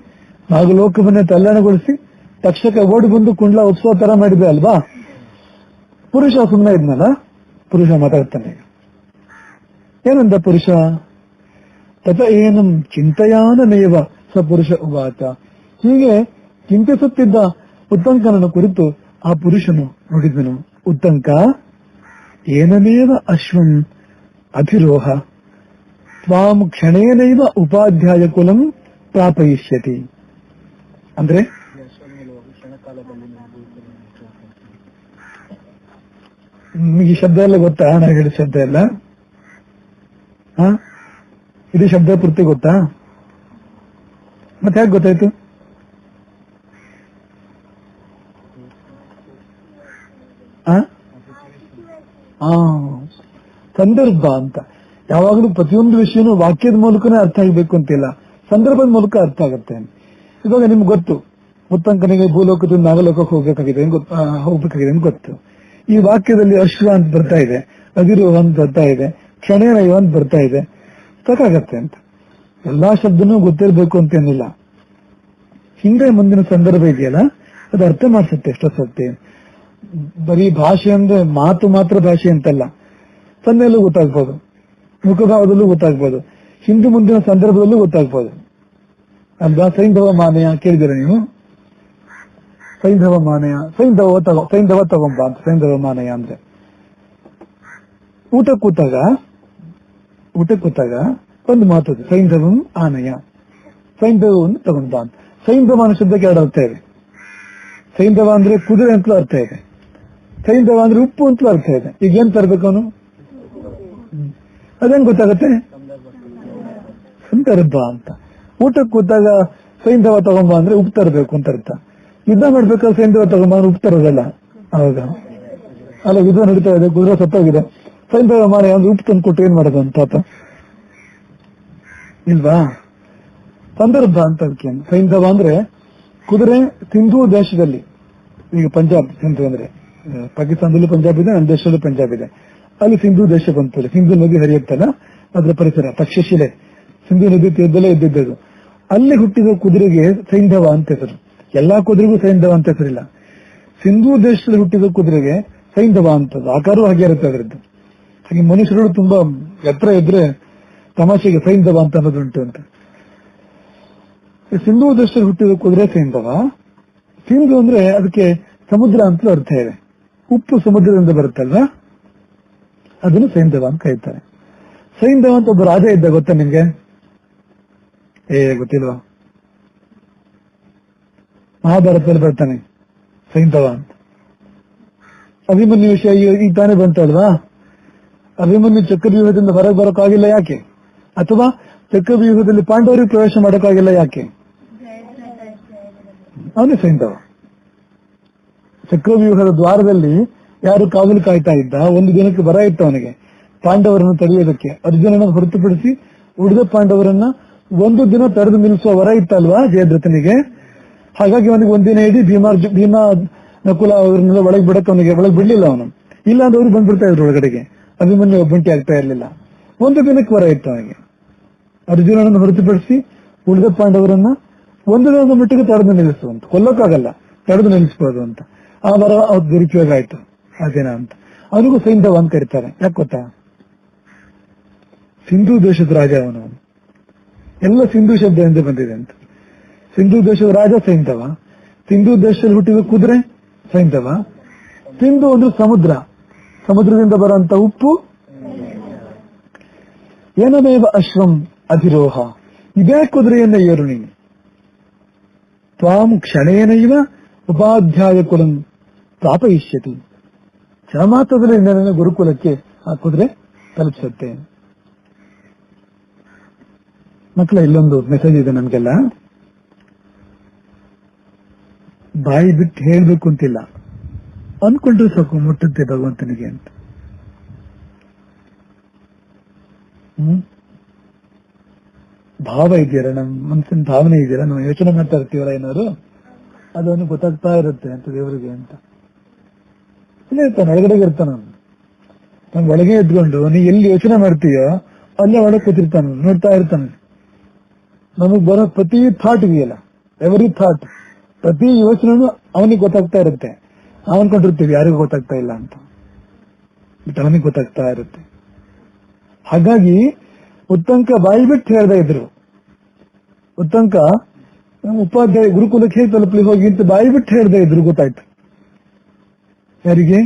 ನಾಗಲೋಕವನ್ನೇ ತಲ್ಲಣಗೊಳಿಸಿ ತಕ್ಷಕ ಓಡಿ ಬಂದು ಕುಂಡ್ಲ ಉತ್ಸವ ತರ ಮಾಡಿದೆ ಅಲ್ವಾ. ಪುರುಷ ಸುಮ್ಮನೆ ಇದ್ನಲ್ಲ, ಪುರುಷ ಮಾತಾಡ್ತಾನೆ. ಏನಂದ ಪುರುಷ? ತತ ಏನಂ ಚಿಂತೆಯಾನಮೇವ ಸ ಪುರುಷ ಉವಾಚ. ಹೀಗೆ ಚಿಂತಿಸುತ್ತಿದ್ದ ಉತ್ತಂಕನನ್ನು ಕುರಿತು ಆ ಪುರುಷನು ನುಡಿದನು, ಉತ್ತಂಕ ಏನಮೇವ ಅಶ್ವಂ ಅಧಿರೋಹ ತ್ವಾಂ ಕ್ಷಣೇನೈವ ಉಪಾಧ್ಯಾಯ ಕುಲಂ ಪ್ರಾಪಯಿಷ್ಯತಿ. ಅಂದ್ರೆ ನಿಮಗೆ ಶಬ್ದ ಎಲ್ಲ ಗೊತ್ತಾ? ನಾನು ಹೇಳಿದ ಶಬ್ದ ಎಲ್ಲ ಇದು ಶಬ್ದ ಪೂರ್ತಿ ಗೊತ್ತಾ? ಮತ್ತೆ ಯಾಕೆ ಗೊತ್ತಾಯ್ತು? ಸಂದರ್ಭ ಅಂತ. ಯಾವಾಗಲೂ ಪ್ರತಿಯೊಂದು ವಿಷಯನೂ ವಾಕ್ಯದ ಮೂಲಕನೇ ಅರ್ಥ ಆಗಬೇಕು ಅಂತಿಲ್ಲ, ಸಂದರ್ಭದ ಮೂಲಕ ಅರ್ಥ ಆಗುತ್ತೆ. ಇವಾಗ ನಿಮ್ಗೆ ಗೊತ್ತು, ಉತ್ತಂಕನಿಗೆ ಭೂಲೋಕದಿಂದ ನಾಗಲೋಕಕ್ಕೆ ಹೋಗ್ಬೇಕಾಗಿದೆ ಅಂತ ಗೊತ್ತು. ಈ ವಾಕ್ಯದಲ್ಲಿ ಅಶ್ವ ಅಂತ ಬರ್ತಾ ಇದೆ, ಅದಿರುವ ಅಂತ ಬರ್ತಾ ಇದೆ, ಕ್ಷಣೇನೈವ ಅಂತ ಬರ್ತಾ ಇದೆ, ಸಾಕಾಗತ್ತೆ ಅಂತ. ಎಲ್ಲಾ ಶಬ್ದನೂ ಗೊತ್ತಿರಬೇಕು ಅಂತೇನಿಲ್ಲ. ಹಿಂದೆ ಮುಂದಿನ ಸಂದರ್ಭ ಇದೆಯಲ್ಲ, ಅದು ಅರ್ಥ ಮಾಡಿಸುತ್ತೆ ಎಷ್ಟೋ ಸರ್ತಿ. ಬರೀ ಭಾಷೆ ಅಂದ್ರೆ ಮಾತು ಮಾತ್ರ ಭಾಷೆ ಅಂತಲ್ಲ, ಸನ್ನೆಯಲ್ಲೂ ಗೊತ್ತಾಗ್ಬೋದು, ಮುಖಭಾವದಲ್ಲೂ ಗೊತ್ತಾಗ್ಬೋದು, ಹಿಂದೆ ಮುಂದಿನ ಸಂದರ್ಭದಲ್ಲೂ ಗೊತ್ತಾಗ್ಬೋದು ಅಲ್ವಾ. ಸೈಂಧವ ಮಾನಯ ಕೇಳಿದಿರ ನೀವು? ಸೈಂಧವ ಮಾನಯ, ಸೈಂಧವ ತಗೊಂಬ ಅಂತ. ಸೈಂಧವ ಮಾನಯ ಅಂದ್ರೆ ಊಟ ಕೂತಾಗ ಒಂದು ಮಾತು, ಸೈಂಧವಂ ಆನಯ, ಸೈಂಧವವನ್ನು ತಗೊಂಬ ಅಂತ. ಸೈಂಧವ ಅನ್ನೋ ಶಬ್ದಕ್ಕೆ ಎರಡು ಅರ್ಥ ಇದೆ. ಸೈಂಧವ ಅಂದ್ರೆ ಕುದುರೆ ಅಂತಲೂ ಅರ್ಥ ಇದೆ, ಸೈಂಧವ ಅಂದ್ರೆ ಉಪ್ಪು ಅಂತಲೂ ಅರ್ಥ ಇದೆ. ಈಗ ಏನ್ ತರ್ಬೇಕು ಅವನು? ಅದೇನ್ ಗೊತ್ತಾಗತ್ತೆ? ಸಂದರ್ಭ ಅಂತ. ಊಟಕ್ಕೆ ಕೂತಾಗ ಸೈಂಧವ ತಗೊಂಬ ಅಂದ್ರೆ ಉಪ್ಪು ತರಬೇಕು ಅಂತ ಅರ್ಥ. ಯುದ್ಧ ಮಾಡ್ಬೇಕಾದ್ರೆ ಸೈಂಧವ ತಗೊಂಬ ಅಂದ್ರೆ ಉಪ್ಪು ತರೋದಲ್ಲ. ಅವಾಗ ಅಲ್ಲ, ಯುದ್ಧ ನಡೀತಾ ಇದೆ, ಕುದುರೆ ಸತ್ತೋಗಿದೆ, ಸೈಂಧವ ಮಾನಯ ಅಂದ್ರೆ ಉಪ್ಪು ತಂದು ಕೊಟ್ಟು ಏನ್ ಮಾಡೋದು ಅಂತ ಇಲ್ವಾ? ಸಂದರ್ಭ ಅಂತ ಅದಕ್ಕೆ. ಸೈಂಧವ ಅಂದ್ರೆ ಕುದುರೆ ಸಿಂಧೂ ದೇಶದಲ್ಲಿ, ಈಗ ಪಂಜಾಬ್ ಸಿಂಧು ಅಂದ್ರೆ ಪಾಕಿಸ್ತಾನದಲ್ಲೂ ಪಂಜಾಬ್ ಇದೆ, ನಮ್ಮ ದೇಶದಲ್ಲೂ ಪಂಜಾಬ್ ಇದೆ. ಅಲ್ಲಿ ಸಿಂಧೂ ದೇಶ ಬಂತು. ಸಿಂಧೂ ನದಿ ಹರಿಯುತ್ತಲ್ಲ, ಅದರ ಪರಿಸರ ತಕ್ಷಶಿಲೆ ಸಿಂಧೂ ನದಿ ತೀರದಲ್ಲೇ ಇದ್ದಿದ್ದದು. ಅಲ್ಲಿ ಹುಟ್ಟಿದ ಕುದುರೆಗೆ ಸೈಂಧವ ಅಂತ ಹೆಸರು. ಎಲ್ಲಾ ಕುದುರೆಗೂ ಸೈಂಧವ ಅಂತ ಹೆಸರಿಲ್ಲ. ಸಿಂಧೂ ದೇಶದಲ್ಲಿ ಹುಟ್ಟಿದ ಕುದುರೆಗೆ ಸೈಂಧವ ಅಂತದ್ದು, ಆಕಾರವೂ ಹಾಗೆ ಇರುತ್ತೆ ಅದರದ್ದು. ಹಾಗೆ ಮನುಷ್ಯರು ತುಂಬಾ ಎತ್ತರ ಇದ್ರೆ ತಮಾಷೆಗೆ ಸೈಂಧವ ಅಂತ ಅನ್ನೋದುಂಟು ಅಂತ. ಸಿಂಧೂ ದೇಶದಲ್ಲಿ ಹುಟ್ಟಿದ ಕುದುರೆ ಸೈಂಧವ. ಸಿಂಧು ಅಂದ್ರೆ ಅದಕ್ಕೆ ಸಮುದ್ರ ಅಂತಲೂ ಅರ್ಥ ಇದೆ. ಉಪ್ಪು ಸಮುದ್ರದಿಂದ ಬರುತ್ತಲ್ವಾ, ಅದನ್ನು ಸೈಂಧವ ಅಂತ ಕರೀತಾರೆ. ಸೈಂಧವ ಅಂತ ಒಬ್ಬ ರಾಜ ಇದ್ದ, ಗೊತ್ತಾ ನಿಮ್ಗೆ? ಗೊತ್ತಿಲ್ವಾ? ಮಹಾಭಾರತದಲ್ಲಿ ಬರ್ತಾನೆ ಸೈಂಧವ ಅಂತ. ಅಭಿಮನ್ಯು ವಿಷಯ ಈಗ ತಾನೇ ಬಂತಲ್ವಾ? ಅಭಿಮನ್ಯು ಚಕ್ರವ್ಯೂಹದಿಂದ ಹೊರಗೆ ಬರೋಕ್ಕಾಗಿಲ್ಲ ಯಾಕೆ? ಅಥವಾ ಚಕ್ರವ್ಯೂಹದಲ್ಲಿ ಪಾಂಡವರಿಗೆ ಪ್ರವೇಶ ಮಾಡೋಕ್ಕಾಗಿಲ್ಲ ಯಾಕೆ? ಅವನೇ ಸೈಂಧವ. ಚಕ್ರವ್ಯೂಹದ ದ್ವಾರದಲ್ಲಿ ಯಾರು ಕಾವಲು ಕಾಯ್ತಾ ಇದ್ದ, ಒಂದು ದಿನಕ್ಕೆ ಬರ ಇತ್ತು ಅವನಿಗೆ ಪಾಂಡವರನ್ನು ತಡೆಯೋದಕ್ಕೆ. ಅರ್ಜುನನ ಹೊರತುಪಡಿಸಿ ಉಳಿದ ಪಾಂಡವರನ್ನ ಒಂದು ದಿನ ತಡೆದು ನಿಲ್ಲಿಸುವ ವರ ಇತ್ತಲ್ವಾ ಜಯದ್ರಥನಿಗೆ. ಹಾಗಾಗಿ ಅವನಿಗೆ ಒಂದಿನ ಇಡೀ ಭೀಮಾ ನಕುಲ ಅವರನ್ನೆಲ್ಲ ಒಳಗೆ ಬಿಡಕ್ಕೆ ಅವನಿಗೆ ಒಳಗೆ ಬಿಡ್ಲಿಲ್ಲ ಅವನು. ಇಲ್ಲ ಅಂದ್ರೆ ಅವ್ರು ಬಂದ್ಬಿಡ್ತಾ ಇದ್ರು ಒಳಗಡೆಗೆ. ಅಭಿಮನ್ಯು ಒಬ್ಬಂಟಿ ಆಗ್ತಾ ಇರಲಿಲ್ಲ. ಒಂದು ದಿನಕ್ಕೆ ವರ ಇತ್ತು ಅವನಿಗೆ. ಅರ್ಜುನನನ್ನು ಹೊರತುಪಡಿಸಿ ಉಳಿದ ಪಾಂಡವರನ್ನ ಒಂದು ದಿನದ ಮಟ್ಟಿಗೆ ತಡೆದು ನಿಲ್ಲಿಸುವಂತ, ಕೊಲ್ಲಕ್ಕಾಗಲ್ಲ, ತಡೆದು ನಿಲ್ಲಿಸಬಹುದು ಅಂತ. ಆ ವರ ಅವ್ರ ದುರುಪಯೋಗ ಆಯ್ತು ಆ ದಿನ ಅಂತ. ಅವನಿಗೂ ಸೈಂಧವ ಅಂತ ಕರೀತಾರೆ. ಯಾಕೆ ಗೊತ್ತಾ? ಸಿಂಧೂ ದೇಶದ ರಾಜ ಅವನು. ಎಲ್ಲ ಸಿಂಧೂ ಶಬ್ದದಿಂದ ಬಂದಿದೆ ಅಂತ. ಸಿಂಧೂ ದೇಶದ ರಾಜ ಸೈಂಧವ. ಸಿಂಧೂ ದೇಶದಲ್ಲಿ ಹುಟ್ಟಿದ ಕುದುರೆ ಸೈಂಧವ. ಸಿಂಧು ಅಂದ್ರೆ ಸಮುದ್ರ, ಸಮುದ್ರದಿಂದ ಬರುವಂತ ಉಪ್ಪು. ಏನಮೇವ ಅಶ್ವಂ ಅಧಿರೋಹ, ಇದೇ ಕುದುರೆಯನ್ನ ಏರು ನೀನು. ತ್ವಾಂ ಕ್ಷಣೇನೈವ ಉಪಾಧ್ಯಾಯ ಕುಲಂ ಪ್ರಾಪಯಿಷ್ಯತಿ, ಕ್ಷಣ ಮಾತ್ರದಲ್ಲಿ ನನ್ನ ಗುರುಕುಲಕ್ಕೆ ಆ ಕುದುರೆ ತಲುಪಿಸುತ್ತೆ. ಮಕ್ಕಳ, ಇಲ್ಲೊಂದು ಮೆಸೇಜ್ ಇದೆ ನಮ್ಗೆಲ್ಲ. ಬಾಯಿ ಬಿಟ್ಟು ಹೇಳ್ಬೇಕು ಅಂತಿಲ್ಲ, ಅನ್ಕೊಂಡ್ರೆ ಸಾಕು ಮುಟ್ಟುತ್ತೆ ಭಗವಂತನಿಗೆ ಅಂತ. ಭಾವ ಇದೆಯಲ್ಲ, ನಮ್ಮ ಮನಸ್ಸಿನ ಭಾವನೆ ಇದೆಯಲ್ಲ, ನಾವು ಯೋಚನೆ ಮಾಡ್ತಾ ಇರ್ತೀವಲ್ಲ ಏನಾದ್ರು, ಅದನ್ನು ಗೊತ್ತಾಗ್ತಾ ಇರುತ್ತೆ ಅಂತ ದೇವರಿಗೆ ಅಂತ. ಇಲ್ಲೇ ಇರ್ತಾನೆ, ಒಳಗಡೆಗೆ ಇರ್ತಾನ. ನಮ್ ಒಳಗೆ ಇದ್ಕೊಂಡು ನೀ ಎಲ್ಲಿ ಯೋಚನೆ ಮಾಡ್ತೀಯೋ ಅಲ್ಲೇ ಒಳಗೆ ಕೂತಿರ್ತಾನ, ನೋಡ್ತಾ ಇರ್ತಾನೆ. ನಮಗ್ ಬರೋ ಪ್ರತಿ ಥಾಟ್ ಇದೆಯಲ್ಲ, ಎವರಿ ಥಾಟ್, ಪ್ರತಿ ಯೋಚನೆನೂ ಅವನಿಗೆ ಗೊತ್ತಾಗ್ತಾ ಇರುತ್ತೆ. ನಾವು ಅನ್ಕೊಂಡಿರ್ತೀವಿ ಯಾರಿಗೂ ಗೊತ್ತಾಗ್ತಾ ಇಲ್ಲ ಅಂತ, ಬಟ್ ಅವನಿಗೆ ಗೊತ್ತಾಗ್ತಾ ಇರುತ್ತೆ. ಹಾಗಾಗಿ ಉತ್ತಂಕ ಬಾಯಿ ಬಿಟ್ಟು ಹೇಳ್ತಾ ಇದ್ರು. ಉತ್ತಂಕ ಉಪಾಧ್ಯಾಯ ಗುರುಕುಲಕ್ಕೆ ಹೇಗೆ ತಲುಪಲಿ ಹೋಗಿ ಅಂತ ಬಾಯಿ ಬಿಟ್ಟು ಹೇಳ್ತಾ ಇದ್ರು. ಗೊತ್ತಾಯ್ತು ಯಾರಿಗೆ?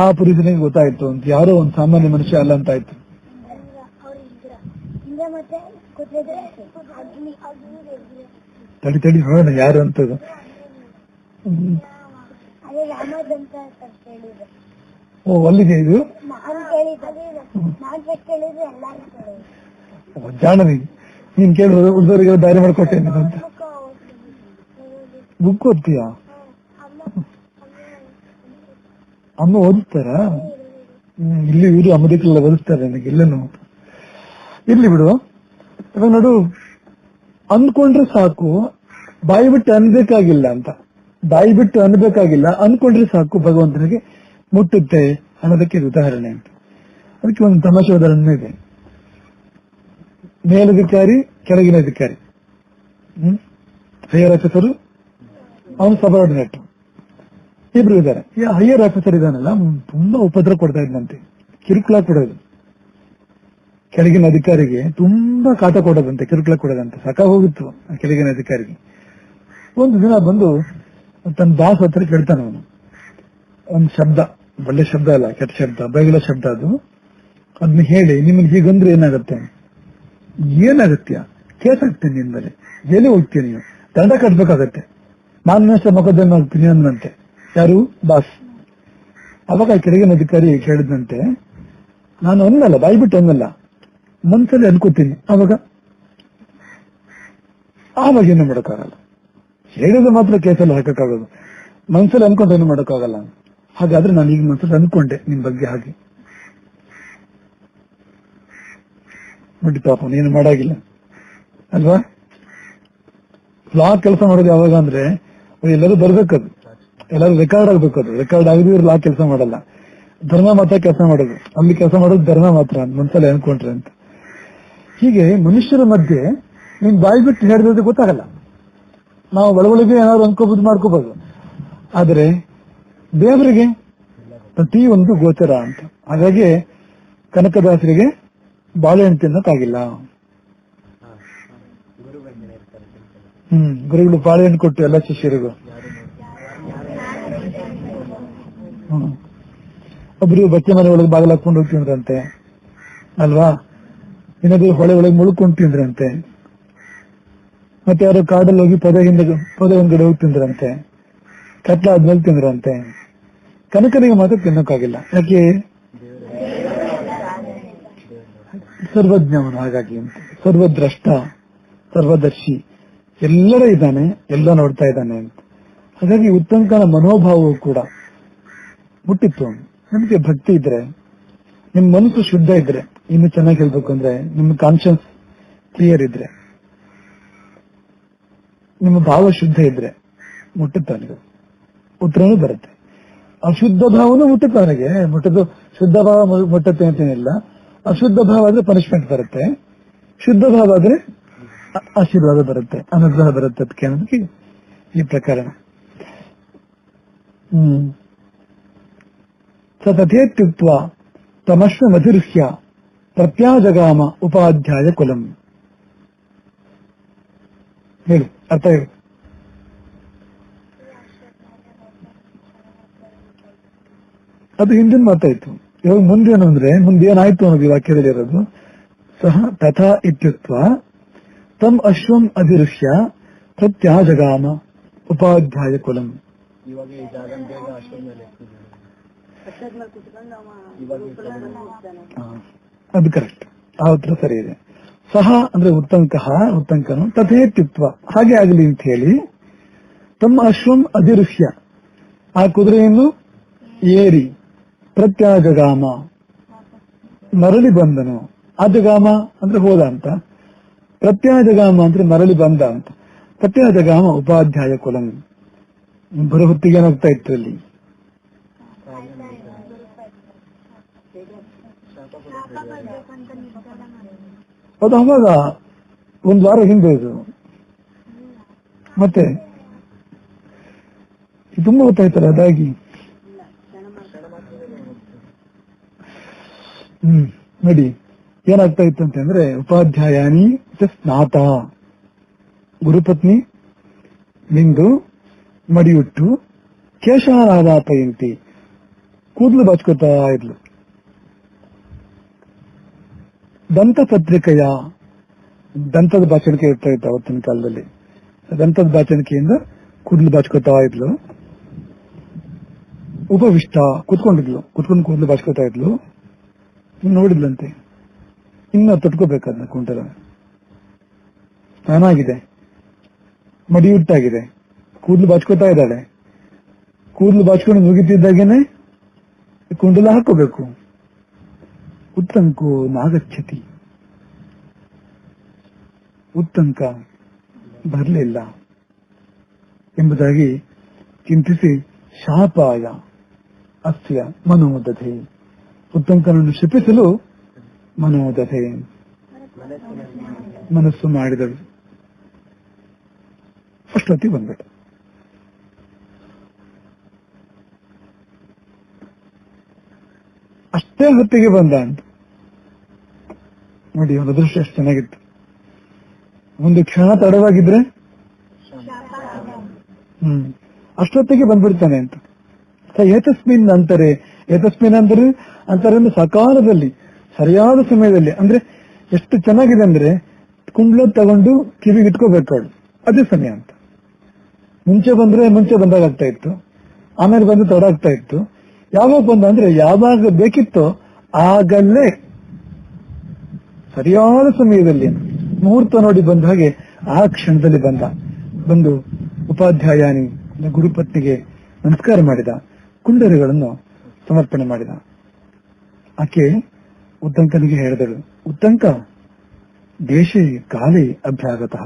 ಆ ಪುರುಷನಿಗೆ ಗೊತ್ತಾಯ್ತು ಅಂತ, ಯಾರೋ ಒಂದು ಸಾಮಾನ್ಯ ಮನುಷ್ಯ ಅಲ್ಲ ಅಂತ ಆಯ್ತು. ತಡಿ ನೋಡೋಣ ಯಾರು ಅಂತದ್ದು. ಓ, ಅಲ್ಲಿಗೆ ಇದು ಜಾಣ ನೀನ್ ಕೇಳಿ ಉಳಿದವರಿಗೆಲ್ಲ ದಾರಿ ಮಾಡ್ಕೊಟ್ಟೇನೆ ಅಂತ. ಬುಕ್ ಓದ್ತೀಯಾ? ಅಮ್ಮ ಓದಿಸ್ತಾರ? ಇಲ್ಲಿ ಇವರು ಅಮ್ಮದಕ್ಕೆಲ್ಲ ಓದಿಸ್ತಾರೆ ನನಗೆ ಇಲ್ಲನು. ಇರ್ಲಿ ಬಿಡು. ಇವಾಗ ನೋಡು, ಅಂದ್ಕೊಂಡ್ರೆ ಸಾಕು, ಬಾಯಿ ಬಿಟ್ಟು ಅನ್ಬೇಕಾಗಿಲ್ಲ ಅಂತ. ಬಾಯಿ ಬಿಟ್ಟು ಅನ್ಬೇಕಾಗಿಲ್ಲ, ಅಂದ್ಕೊಂಡ್ರೆ ಸಾಕು ಭಗವಂತನಿಗೆ ಮುಟ್ಟುತ್ತೆ ಅನ್ನೋದಕ್ಕೆ ಉದಾಹರಣೆ ಅಂತ. ಅದಕ್ಕೆ ಒಂದು ತಮಾಷೆ ಉದಾಹರಣೆ ಇದೆ. ಮೇಲಧಿಕಾರಿ, ಕೆಳಗಿನ ಅಧಿಕಾರಿ, ಹೈಯರ್ ಆಫೀಸರು, ಅವನು ಸಬಾರ್ಡಿನೇಟ್, ಇಬ್ರು ಇದ್ದಾರೆ. ಹೈಯರ್ ಆಫೀಸರ್ ಇದಾನಲ್ಲ, ತುಂಬಾ ಉಪದ್ರ ಕೊಡ್ತಾ ಇದ್ದಂತೆ, ಕಿರುಕುಳ ಕೊಡೋದು. ಕೆಳಗಿನ ಅಧಿಕಾರಿಗೆ ತುಂಬಾ ಕಾಟ ಕೊಡೋದಂತೆ, ಕಿರುಕುಳ ಕೊಡೋದಂತೆ. ಸಾಕ ಹೋಗಿತ್ತು ಆ ಕೆಳಗಿನ ಅಧಿಕಾರಿಗೆ. ಒಂದು ದಿನ ಬಂದು ತನ್ನ ದಾಸ್ ಹತ್ರ ಕೇಳ್ತಾನ ಅವನು. ಒಂದು ಶಬ್ದ, ಒಳ್ಳೆ ಶಬ್ದ ಅಲ್ಲ, ಕೆಟ್ಟ ಶಬ್ದ, ಬೈಗಲ ಶಬ್ದ ಅದು. ಅದನ್ನ ಹೇಳಿ, ನಿಮ್ಗೆ ಹೀಗಂದ್ರೆ ಏನಾಗುತ್ತೆ? ಏನಾಗತ್ಯ? ಕೇಸ್ ಆಗ್ತೇನೆ ನಿನ್ ಮೇಲೆ, ಜೈಲಿ ಹೋಗ್ತೀಯ, ನೀವು ದಂಡ ಕಟ್ಬೇಕಾಗತ್ತೆ, ಮಾನನಷ್ಟ ಮೊಕದ್ದಮೆ ಆಗ್ತೀನಿ ಅಂದಂತೆ. ಯಾರು? ಬಾಸ್. ಅವಾಗ ಕೆಳಗಿನ ಅಧಿಕಾರಿ ಕೇಳಿದಂತೆ, ನಾನು ಅನ್ನಲ್ಲ, ಬಾಯ್ಬಿಟ್ಟು ಅನ್ನಲ್ಲ, ಮನ್ಸಲ್ಲಿ ಅನ್ಕೋತೀನಿ. ಆವಾಗ ಏನು ಮಾಡೋಕ್ಕಾಗಲ್ಲ. ಹೇಳಿದ್ರೆ ಮಾತ್ರ ಕೇಸಲ್ಲಿ ಹಾಕಕ್ಕಾಗೋದು, ಮನ್ಸಲ್ಲಿ ಅನ್ಕೊಂಡು ಏನು ಮಾಡೋಕ್ಕಾಗಲ್ಲ. ಹಾಗಾದ್ರೆ ನಾನು ಈಗ ಮನ್ಸಲ್ಲಿ ಅನ್ಕೊಂಡೆ ನಿಮ್ ಬಗ್ಗೆ, ಹಾಗೆ ನೋಡಿ ಪಾಪ ನೀನು ಮಾಡಾಗಿಲ್ಲ ಅಲ್ವಾ? ಲಾ ಕೆಲಸ ಮಾಡೋದು ಯಾವಾಗ ಅಂದ್ರೆ ಎಲ್ಲರೂ ಬರ್ಬೇಕದು. ಎಲ್ಲರೂ ರೆಕಾರ್ಡ್ ಆಗ್ಬೇಕು, ಅದು ರೆಕಾರ್ಡ್ ಆಗದಿದ್ರೆ ಲಾ ಕೆಲಸ ಮಾಡಲ್ಲ. ಧರ್ಮ ಮಾತ್ರ ಕೆಲಸ ಮಾಡೋದು, ಅಲ್ಲಿ ಕೆಲಸ ಮಾಡೋದು ಧರ್ಮ ಮಾತ್ರ ಅಂತ ಮನ್ಸಲ್ಲಿ ಅನ್ಕೊಂಡ್ರೆ ಅಂತ. ಹೀಗೆ ಮನುಷ್ಯರ ಮಧ್ಯೆ ನೀನ್ ಬಾಯಿ ಬಿಟ್ಟು ಹೇಳಿದ್ರೆ ಗೊತ್ತಾಗಲ್ಲ. ನಾವು ಒಳಗೊಳಗೆ ಏನಾದ್ರು ಅನ್ಕೋಬಹುದು, ಮಾಡ್ಕೋಬಹುದು. ಆದರೆ ದೇವರಿಗೆ ಪ್ರತಿಯೊಂದು ಗೋಚರ ಅಂತ. ಹಾಗಾಗಿ ಕನಕದಾಸರಿಗೆ ಬಾಳೆಹಣ್ಣು ತಿನ್ನಕ್ಕಾಗಿಲ್ಲ. ಗುರುಗಳು ಬಾಳೆಹಣ್ಣು ಕೊಟ್ಟು ಎಲ್ಲ ಶಿಷ್ಯರಿಗೂ. ಒಬ್ರು ಬಚ್ಚೆ ಮನೆ ಒಳಗೆ ಬಾಗಿಲು ಹಾಕೊಂಡು ಹೋಗಿ ತಿಂದ್ರಂತೆ ಅಲ್ವಾ, ಇನ್ನೊಬ್ರು ಹೊಳೆ ಒಳಗೆ ಮುಳುಕೊಂಡು ತಿಂದ್ರಂತೆ, ಮತ್ತೆ ಯಾರು ಕಾಡಲ್ಲಿ ಹೋಗಿ ಪೊದೆ ಹಿಂದ್ಗಡೆ ಹೋಗಿ ತಿಂದ್ರಂತೆ, ಕತ್ಲಾದ್ಮೇಲೆ ತಿಂದ್ರಂತೆ. ಕನಕನಿಗೆ ಮಾತ್ರ ತಿನ್ನಕ್ಕಾಗಿಲ್ಲ. ಯಾಕೆ? ಸರ್ವಜ್ಞವನು, ಹಾಗಾಗಿ ಅಂತ. ಸರ್ವದ್ರಷ್ಟ, ಸರ್ವದರ್ಶಿ, ಎಲ್ಲರ ಇದ್ದಾನೆ, ಎಲ್ಲ ನೋಡ್ತಾ ಇದ್ದಾನೆ ಅಂತ. ಹಾಗಾಗಿ ಉತ್ತಂಕನ ಮನೋಭಾವವು ಕೂಡ ಮುಟ್ಟಿತ್ತು. ನಿಮಗೆ ಭಕ್ತಿ ಇದ್ರೆ, ನಿಮ್ ಮನಸ್ಸು ಶುದ್ಧ ಇದ್ರೆ, ಇನ್ನು ಚೆನ್ನಾಗಿ ಹೇಳ್ಬೇಕು ಅಂದ್ರೆ ನಿಮ್ಮ ಕಾನ್ಶಿಯನ್ಸ್ ಕ್ಲಿಯರ್ ಇದ್ರೆ, ನಿಮ್ಮ ಭಾವ ಶುದ್ಧ ಇದ್ರೆ ಮುಟ್ಟುತ್ತಾನೆ, ಉತ್ತರನೂ ಬರುತ್ತೆ. ಅಶುದ್ಧ ಭಾವನೂ ಮುಟ್ಟುತ್ತಾನೆಗೆ. ಮುಟ್ಟದು ಶುದ್ಧ ಭಾವ ಮುಟ್ಟುತ್ತೆ ಅಂತೇನಿಲ್ಲ. ಅಶುದ್ಧ ಭಾವ ಆದ್ರೆ ಪನಿಷ್ಮೆಂಟ್ ಬರುತ್ತೆ, ಶುದ್ಧ ಭಾವ ಆದ್ರೆ ಆಶೀರ್ವಾದ ಬರುತ್ತೆ, ಅನುಗ್ರಹ ಬರುತ್ತೆ. ಅದಕ್ಕೆ ಅನ್ನೋದಕ್ಕೆ ಈ ಪ್ರಕರಣ. ಸತಥೇತ್ಯುಕ್ತ ತಮಶ್ವ ಮಧಿರ್ಹ್ಯ ಪ್ರತ್ಯಾಜಗಾಮ ಉಪಾಧ್ಯಾಯ ಕುಲಂ. ಹೇಳು, ಅರ್ಥ ಹೇಳು. ಅದು ಹಿಂದಿನ ಮಾತಾಯ್ತು. ಇವಾಗ ಮುಂದೇನು ಅಂದ್ರೆ, ಮುಂದೇನಾಯ್ತು ಅನ್ನೋದು ಈ ವಾಕ್ಯದಲ್ಲಿ ಇರೋದು. ಸಹ ತಥಾ ಇತ್ಯುಕ್ತ ತಮ್ ಅಶ್ವಂ ಅಧಿರುಷ್ಯ ಪ್ರತ್ಯಾಜಗಾಮ ಉಪಾಧ್ಯಾಯ ಕುಲಂ. ಅದು ಕರೆಕ್ಟ್, ಆ ಉತ್ತರ ಸರಿ ಇದೆ. ಸಹ ಅಂದ್ರೆ ಉತ್ತಂಕನು, ತಥೇತ್ಯುಕ್ತ ಹಾಗೆ ಆಗಲಿ ಅಂತ ಹೇಳಿ, ತಮ್ಮ ಅಶ್ವಂ ಅಧಿರುಷ್ಯ ಆ ಕುದುರೆಯನ್ನು ಏರಿ, ಪ್ರತ್ಯಾಜಗಾಮ ಮರಳಿ ಬಂದನು. ಆಜಗಾಮ ಅಂದ್ರೆ ಹೋದ ಅಂತ, ಪ್ರತ್ಯಾಜಗಾಮ ಅಂದ್ರೆ ಮರಳಿ ಬಂದ ಅಂತ. ಪ್ರತ್ಯಾಜಗಾಮ ಉಪಾಧ್ಯಾಯ ಕುಲಂ. ಬರೋ ಹೊತ್ತಿಗೆ ಏನಾಗ್ತಾ ಇತ್ತು ಅಲ್ಲಿ? ಅದು ಅವಾಗ ಒಂದು ವಾರ ಹಿಂದೆ ಇದು. ಮತ್ತೆ ತುಂಬಾ ಗೊತ್ತಾಯ್ತಲ್ಲ ಅದಾಗಿ. ನೋಡಿ ಏನಾಗ್ತಾ ಇತ್ತು ಅಂತಂದ್ರೆ, ಉಪಾಧ್ಯಾಯಾನಿ ಸ್ನಾತ, ಗುರುಪತ್ನಿ ನಿಂದು ಮಡಿಯುಟ್ಟು ಕೇಶಾನಾದಾಪಯಂತಿ, ಕೂದಲು ಬಾಚ್ಕೋತಾ ಇದ್ಲು. ದಂತ ಪತ್ರಿಕೆಯ, ದಂತದ ಬಾಚಣಿಕೆ ಇರ್ತಾ ಇತ್ತು ಅವತ್ತಿನ ಕಾಲದಲ್ಲಿ. ದಂತದ ಬಾಚಣಿಕೆಯಿಂದ ಕೂದಲು ಬಾಚ್ಕೋತಾ ಇದ್ಲು. ಉಪವಿಷ್ಟ, ಕುತ್ಕೊಂಡು ಕೂದಲು ಬಾಚ್ಕೋತಾ ಇದ್ಲು. ನೋಡಿದ್ಲಂತೆ, ಇನ್ನು ತೊಟ್ಕೋಬೇಕದ್ನ ಕುಂಟಲ. ಸ್ನಾನಾಗಿದೆ, ಮಡಿಯುಟ್ಟಾಗಿದೆ, ಕೂದಲು ಬಾಚ್ಕೋತಾ ಇದ್ದಾಳೆ. ಕೂದಲು ಬಾಚ್ಕೊಂಡು ಮುಗಿತಿದ್ದಾಗೇನೆ ಕುಂಡಲ ಹಾಕೋಬೇಕು. ಉತ್ತಂಕೋ ನಾಗಚ್ಚತಿ, ಉತ್ತಂಕ ಬರಲಿಲ್ಲ ಎಂಬುದಾಗಿ ಚಿಂತಿಸಿ, ಶಾಪಾಯ ಅಸ್ಯ ಮನೋದಧೆ, ಉತ್ತಂಕನನ್ನು ಶಪಿಸಲು ಮನೋದಧೆ ಮನಸ್ಸು ಮಾಡಿದಳು. ಅಷ್ಟೊತ್ತಿಗೆ ಬಂದ್ಬಿಟ್ಟು ಅಷ್ಟೇ ಹೊತ್ತಿಗೆ ಬಂದ ಅಂತ ನೋಡಿ. ಅವನ ದೃಶ್ಯ ಎಷ್ಟು ಚೆನ್ನಾಗಿತ್ತು. ಒಂದು ಕ್ಷಣ ತಡವಾಗಿದ್ರೆ ಅಷ್ಟೊತ್ತಿಗೆ ಬಂದ್ಬಿಡ್ತಾನೆ ಅಂತ. ಏತಸ್ಮಿನ್ ಅಂತಾರೆ, ಏತಸ್ಮಿನ್ ಅಂದರೆ ಸಕಾಲದಲ್ಲಿ, ಸರಿಯಾದ ಸಮಯದಲ್ಲಿ. ಅಂದ್ರೆ ಎಷ್ಟು ಚೆನ್ನಾಗಿದೆ ಅಂದ್ರೆ, ಕುಂಡ್ಲ ತಗೊಂಡು ಕಿವಿಗೆ ಇಟ್ಕೋಬೇಕು ಅವಳು, ಅದೇ ಸಮಯ ಅಂತ. ಮುಂಚೆ ಬಂದಾಗ ಆಗ್ತಾ ಇತ್ತು, ಆಮೇಲೆ ಬಂದು ತಡ ಆಗ್ತಾ ಇತ್ತು. ಯಾವಾಗ ಬಂದ ಅಂದ್ರೆ, ಯಾವಾಗ ಬೇಕಿತ್ತೋ ಆಗಲ್ಲೇ ಸರಿಯಾದ ಸಮಯದಲ್ಲಿ ಮುಹೂರ್ತ ನೋಡಿ ಬಂದ ಹಾಗೆ ಆ ಕ್ಷಣದಲ್ಲಿ ಬಂದು ಉಪಾಧ್ಯಾಯಾನಿ ಗುರುಪತ್ನಿಗೆ ನಮಸ್ಕಾರ ಮಾಡಿದ, ಕುಂಡರಿಗಳನ್ನು ಸಮರ್ಪಣೆ ಮಾಡಿದ. ಆಕೆ ಉತ್ತಂಕನಿಗೆ ಹೇಳಿದಳು, ಉತ್ತಂಕ ದೇಶೇ ಕಾಲೇ ಅಭ್ಯಾಗತಃ,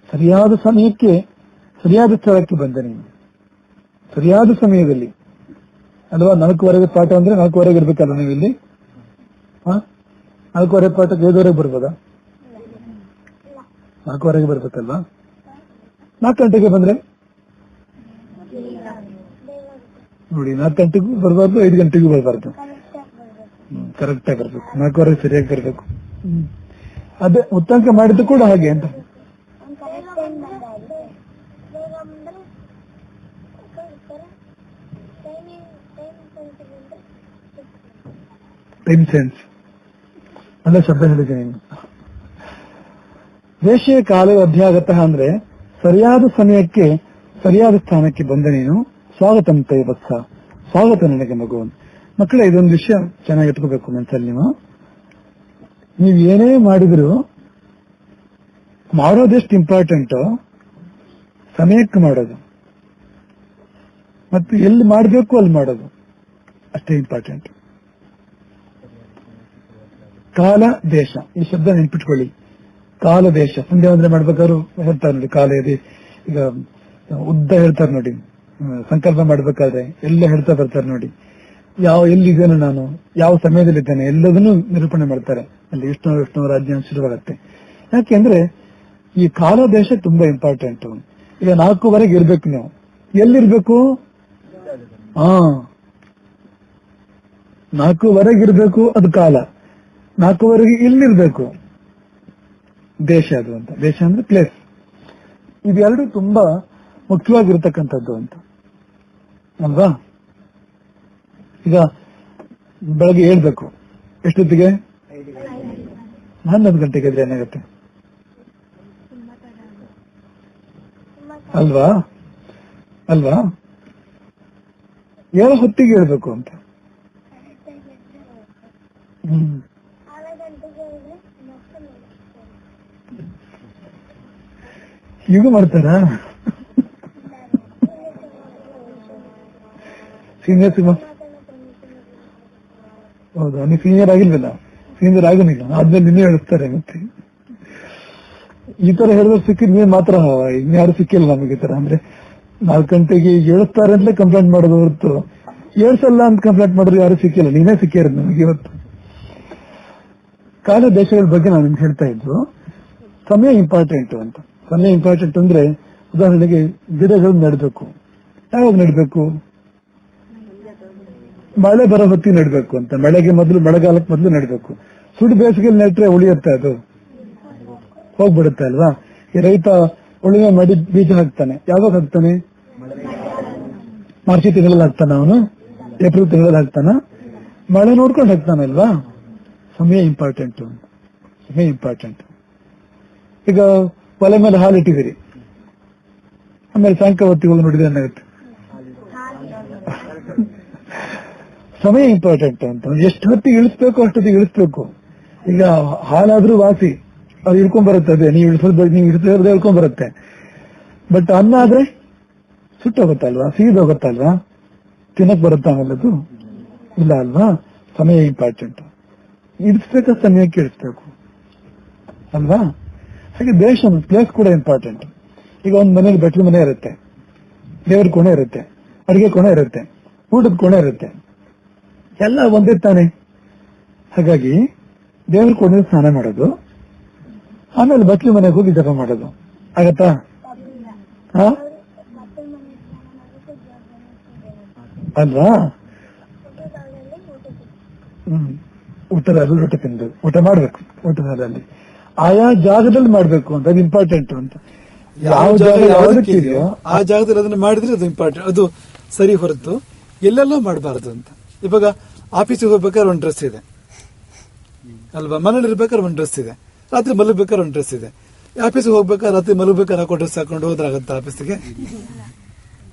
ಸರಿಯಾದ ಸಮಯಕ್ಕೆ ಸರಿಯಾದ ಸ್ಥಳಕ್ಕೆ ಬಂದ ನೀನು. ಸರಿಯಾದ ಸಮಯದಲ್ಲಿ ಅಲ್ವಾ. 4:15 ಪಾಠ ಅಂದ್ರೆ 4:15 ಇರ್ಬೇಕಲ್ಲ ನೀವು ಇಲ್ಲಿ. 4:15 ಪಾಠಕ್ಕೆ 5:15 ಬರ್ಬೋದಾ? 4:15 ಬರ್ಬೇಕಲ್ವಾ. 4 ಗಂಟೆಗೆ ಬಂದ್ರೆ ನೋಡಿ, 4 ಗಂಟೆಗೂ ಬರಬಾರ್ದು, 5 ಗಂಟೆಗೂ ಬರಬಾರ್ದು, ಕರೆಕ್ಟ್ ಆಗಿ ಬರ್ಬೇಕು. 4:15 ಸರಿಯಾಗಿ ಬರ್ಬೇಕು. ಅದೇ ಉತ್ತಂಕ ಮಾಡಿದ್ದು ಕೂಡ ಹಾಗೆ ಅಂತ. ಟೈಮ್ ಸೆನ್ಸ್ ಅಲ್ಲ ಶಬ್ದ ಹೇಳಿದ್ದೀನಿ. ದೇಶೀಯ ಕಾಲ ಅಧ್ಯಾಗತ ಅಂದ್ರೆ ಸರಿಯಾದ ಸಮಯಕ್ಕೆ ಸರಿಯಾದ ಸ್ಥಾನಕ್ಕೆ ಬಂದ ನೀನು ಸ್ವಾಗತಂ ತೈ ವತ್ಸ, ಸ್ವಾಗತ ನನಗೆ ಮಗು. ಮಕ್ಕಳೇ, ಇದೊಂದು ವಿಷಯ ಚೆನ್ನಾಗಿ ಇಟ್ಕೋಬೇಕು ಮನಸ್ಸಲ್ಲಿ. ನೀವು ಏನೇ ಮಾಡಿದ್ರು ಮಾಡೋದೆಷ್ಟು ಇಂಪಾರ್ಟೆಂಟ್, ಸಮಯಕ್ಕೆ ಮಾಡೋದು ಮತ್ತು ಎಲ್ಲಿ ಮಾಡಬೇಕು ಅಲ್ಲಿ ಮಾಡೋದು ಅಷ್ಟೇ ಇಂಪಾರ್ಟೆಂಟ್. ಕಾಲ ದೇಶ ಈ ಶಬ್ದ ನೆನ್ಪಿಟ್ಕೊಳ್ಳಿ. ಕಾಲ ದೇಶ ಸಂಧ್ಯಾ ವಂದನೆ ಮಾಡ್ಬೇಕಾದ್ರು ಹೇಳ್ತಾರೆ ನೋಡಿ, ಕಾಲ ಇದೆ. ಈಗ ಉದ್ದ ಹೇಳ್ತಾರೆ ನೋಡಿ, ಸಂಕಲ್ಪ ಮಾಡ್ಬೇಕಾದ್ರೆ ಎಲ್ಲ ಹೇಳ್ತಾ ಬರ್ತಾರೆ ನೋಡಿ. ಎಲ್ಲಿದ್ದೇನೆ ನಾನು, ಯಾವ ಸಮಯದಲ್ಲಿದ್ದೇನೆ, ಎಲ್ಲದನ್ನೂ ನಿರೂಪಣೆ ಮಾಡ್ತಾರೆ. ಅಲ್ಲಿ ವಿಷ್ಣು ರಾಜ್ಯ ಶುರುವಾಗತ್ತೆ. ಯಾಕೆಂದ್ರೆ ಈ ಕಾಲ ದೇಶ ತುಂಬಾ ಇಂಪಾರ್ಟೆಂಟ್. ಈಗ 4:15 ಇರ್ಬೇಕು ನೀವು. ಎಲ್ಲಿರ್ಬೇಕು? 4:15 ಇರ್ಬೇಕು, ಅದು ಕಾಲ. 4:15 ಇಲ್ಲಿರ್ಬೇಕು, ದೇಶ ಅದು ಅಂತ. ದೇಶ ಅಂದ್ರೆ ಪ್ಲೇಸ್. ಇದೆರಡು ತುಂಬಾ ಮುಖ್ಯವಾಗಿರ್ತಕ್ಕಂಥದ್ದು ಅಂತ ಅಲ್ವಾ. ಈಗ ಬೆಳಗ್ಗೆ ಹೇಳ್ಬೇಕು, ಎಷ್ಟೊತ್ತಿಗೆ? 11 ಗಂಟೆಗೆ ಇದ್ರೆ ಏನಾಗುತ್ತೆ ಅಲ್ವಾ ಅಲ್ವಾ. ಯಾವ ಹೊತ್ತಿಗೆ ಹೇಳ್ಬೇಕು ಅಂತ. ಈಗ ಮಾಡ್ತಾರಾ ಸೀನಿಯರ್ ಸಿಮ? ಹೌದಾ, ನೀವು ಸೀನಿಯರ್ ಆಗಿಲ್ವಲ್ಲ? ಸೀನಿಯರ್ ಆಗನಿಲ್ಲ, ಆದ್ಮೇಲೆ ನಿನ್ನೆ ಹೇಳಿಸ್ತಾರೆ. ಮತ್ತೆ ಈ ತರ ಹೇಳಿದ್ರೆ ಸಿಕ್ಕಿದ್ ನೀವು ಮಾತ್ರ, ಇನ್ಯಾರು ಸಿಕ್ಕಿಲ್ಲ ನಮಗೆ. ಈ ತರ ಅಂದ್ರೆ 4 ಗಂಟೆಗೆ ಹೇಳಿಸ್ತಾರೆ ಅಂತಲೇ ಕಂಪ್ಲೇಂಟ್ ಮಾಡೋದು ಹೊರತು ಹೇಳ್ಸಲ್ಲ ಅಂತ ಕಂಪ್ಲೇಂಟ್ ಮಾಡಿದ್ರೆ ಯಾರು ಸಿಕ್ಕಿಲ್ಲ. ನೀನೇ ಸಿಕ್ಕಿರೋದು ನಮಗೆ ಇವತ್ತು. ಕಾಲ ದೇಶಗಳ ಬಗ್ಗೆ ನಾನು ನಿಮ್ಗೆ ಹೇಳ್ತಾ ಇದ್ದು, ಸಮಯ ಇಂಪಾರ್ಟೆಂಟ್ ಅಂತ. ಸಮಯ ಇಂಪಾರ್ಟೆಂಟ್ ಅಂದ್ರೆ ಉದಾಹರಣೆಗೆ ಗಿಡಗಳು ನೆಡಬೇಕು. ಯಾವಾಗ ನೆಡಬೇಕು? ಮಳೆ ಬರೋ ಹೊತ್ತಿಗೆ ನೆಡಬೇಕು ಅಂತ. ಮಳೆಗೆ ಮೊದಲು, ಮಳೆಗಾಲಕ್ಕೆ ಮೊದಲು ನೆಡಬೇಕು. ಸುಡು ಬೇಸಿಗೆಯಲ್ಲಿ ನೆಟ್ರೆ ಉಳಿಯುತ್ತೆ, ಅದು ಹೋಗ್ಬಿಡುತ್ತೆ ಅಲ್ವಾ. ಈ ರೈತ ಉಳುಮೆ ಮಾಡಿ ಬೀಜ ಹಾಕ್ತಾನೆ. ಯಾವಾಗ ಹಾಕ್ತಾನೆ? ಮಾರ್ಚ್ ತಿಂಗಳಲ್ಲಿ ಹಾಕ್ತಾನ, ಅವನು ಏಪ್ರಿಲ್ ತಿಂಗಳಲ್ಲಿ ಹಾಕ್ತಾನ. ಮಳೆ ನೋಡ್ಕೊಂಡು ಹಾಕ್ತಾನಲ್ವಾ. ಸಮಯ ಇಂಪಾರ್ಟೆಂಟ್, ಸಮಯ ಇಂಪಾರ್ಟೆಂಟ್. ಈಗ ಒಲೆ ಮೇಲೆ ಹಾಲು ಇಟ್ಟಿದ್ದೀರಿ, ಆಮೇಲೆ ಸಾಯಂಕಾಲ ಹೊತ್ತಿಗೆ ಹೋಗಿ ನೋಡಿದ್ರೆ ಏನಾಗುತ್ತೆ? ಸಮಯ ಇಂಪಾರ್ಟೆಂಟ್ ಅಂತ. ಎಷ್ಟು ಹೊತ್ತಿಗೆ ಇಳಿಸ್ಬೇಕು ಅಷ್ಟೊತ್ತಿಗೆ ಇಳಿಸ್ಬೇಕು. ಈಗ ಹಾಲಾದ್ರೂ ವಾಸಿ, ಅದು ಇಳ್ಕೊಂಡ್ ಬರುತ್ತೆ. ಅದೇ ನೀವು ಇಳಿಸೋದು ಇಳ್ಕೊಂಡ್ ಬರುತ್ತೆ. ಬಟ್ ಅನ್ನ ಆದ್ರೆ ಸುಟ್ಟೋಗುತ್ತಲ್ವಾ, ಸೀದೋಗುತ್ತಲ್ವಾ, ತಿನ್ನಕ್ ಬರುತ್ತಾ ಆಮೇಲದು? ಇಲ್ಲ ಅಲ್ವಾ. ಸಮಯ ಇಂಪಾರ್ಟೆಂಟ್. ಇಳಿಸ್ಬೇಕಾದ ಸಮಯಕ್ಕೆ ಇಳಿಸ್ಬೇಕು ಅಲ್ವಾ. ಹಾಗೆ ದೇಶ ಪ್ಲೇಸ್ ಕೂಡ ಇಂಪಾರ್ಟೆಂಟ್. ಈಗ ಒಂದ್ ಮನೇಲಿ ಬೆಟ್ಲ ಮನೆ ಇರುತ್ತೆ, ದೇವ್ರ ಕೋಣೆ ಇರುತ್ತೆ, ಅಡಿಗೆ ಕೋಣೆ ಇರುತ್ತೆ, ಊಟದ ಕೋಣೆ ಇರುತ್ತೆ, ಎಲ್ಲ ಒಂದೇ ತಾನೆ. ಹಾಗಾಗಿ ದೇವ್ರ ಕೋಣೆ ಸ್ನಾನ ಮಾಡೋದು, ಆಮೇಲೆ ಬಟ್ಲು ಮನೆಗೆ ಹೋಗಿ ಜಪ ಮಾಡೋದು ಆಗತ್ತಾ? ಅಲ್ವಾ. ಊಟದಲ್ಲಿ ಊಟ ತಿಂದು ಊಟ ಮಾಡ್ಬೇಕು. ಊಟದಲ್ಲಿ ಆಯಾ ಜಾಗದಲ್ಲಿ ಮಾಡ್ಬೇಕು ಅಂತ, ಅದು ಇಂಪಾರ್ಟೆಂಟ್ ಅಂತ. ಯಾವ ಜಾಗ ಯಾವ್ದಕ್ಕಿದೆಯೋ ಆ ಜಾಗದಲ್ಲಿ ಅದನ್ನ ಮಾಡಿದ್ರೆ ಅದು ಇಂಪಾರ್ಟೆಂಟ್, ಅದು ಸರಿ ಹೊರತು ಎಲ್ಲೆಲ್ಲೋ ಮಾಡಬಾರದು ಅಂತ. ಇವಾಗ ಆಫೀಸಿಗೆ ಹೋಗ್ಬೇಕಾದ್ರೆ ಒಂದು ಡ್ರೆಸ್ ಇದೆ ಅಲ್ವಾ, ಮನೇಲಿ ಇರ್ಬೇಕಾದ್ರೆ ಒಂದು ಡ್ರೆಸ್ ಇದೆ, ರಾತ್ರಿ ಮಲಗಬೇಕಾದ್ರೆ ಒಂದು ಡ್ರೆಸ್ ಇದೆ. ಆಫೀಸಿಗೆ ಹೋಗ್ಬೇಕಾದ್ರೆ ರಾತ್ರಿ ಮಲಗಬೇಕಾದ್ರೆ ಹಾಕೋ ಡ್ರೆಸ್ ಹಾಕೊಂಡು ಹೋದ್ರಾಗತ್ತ ಆಫೀಸಿಗೆ?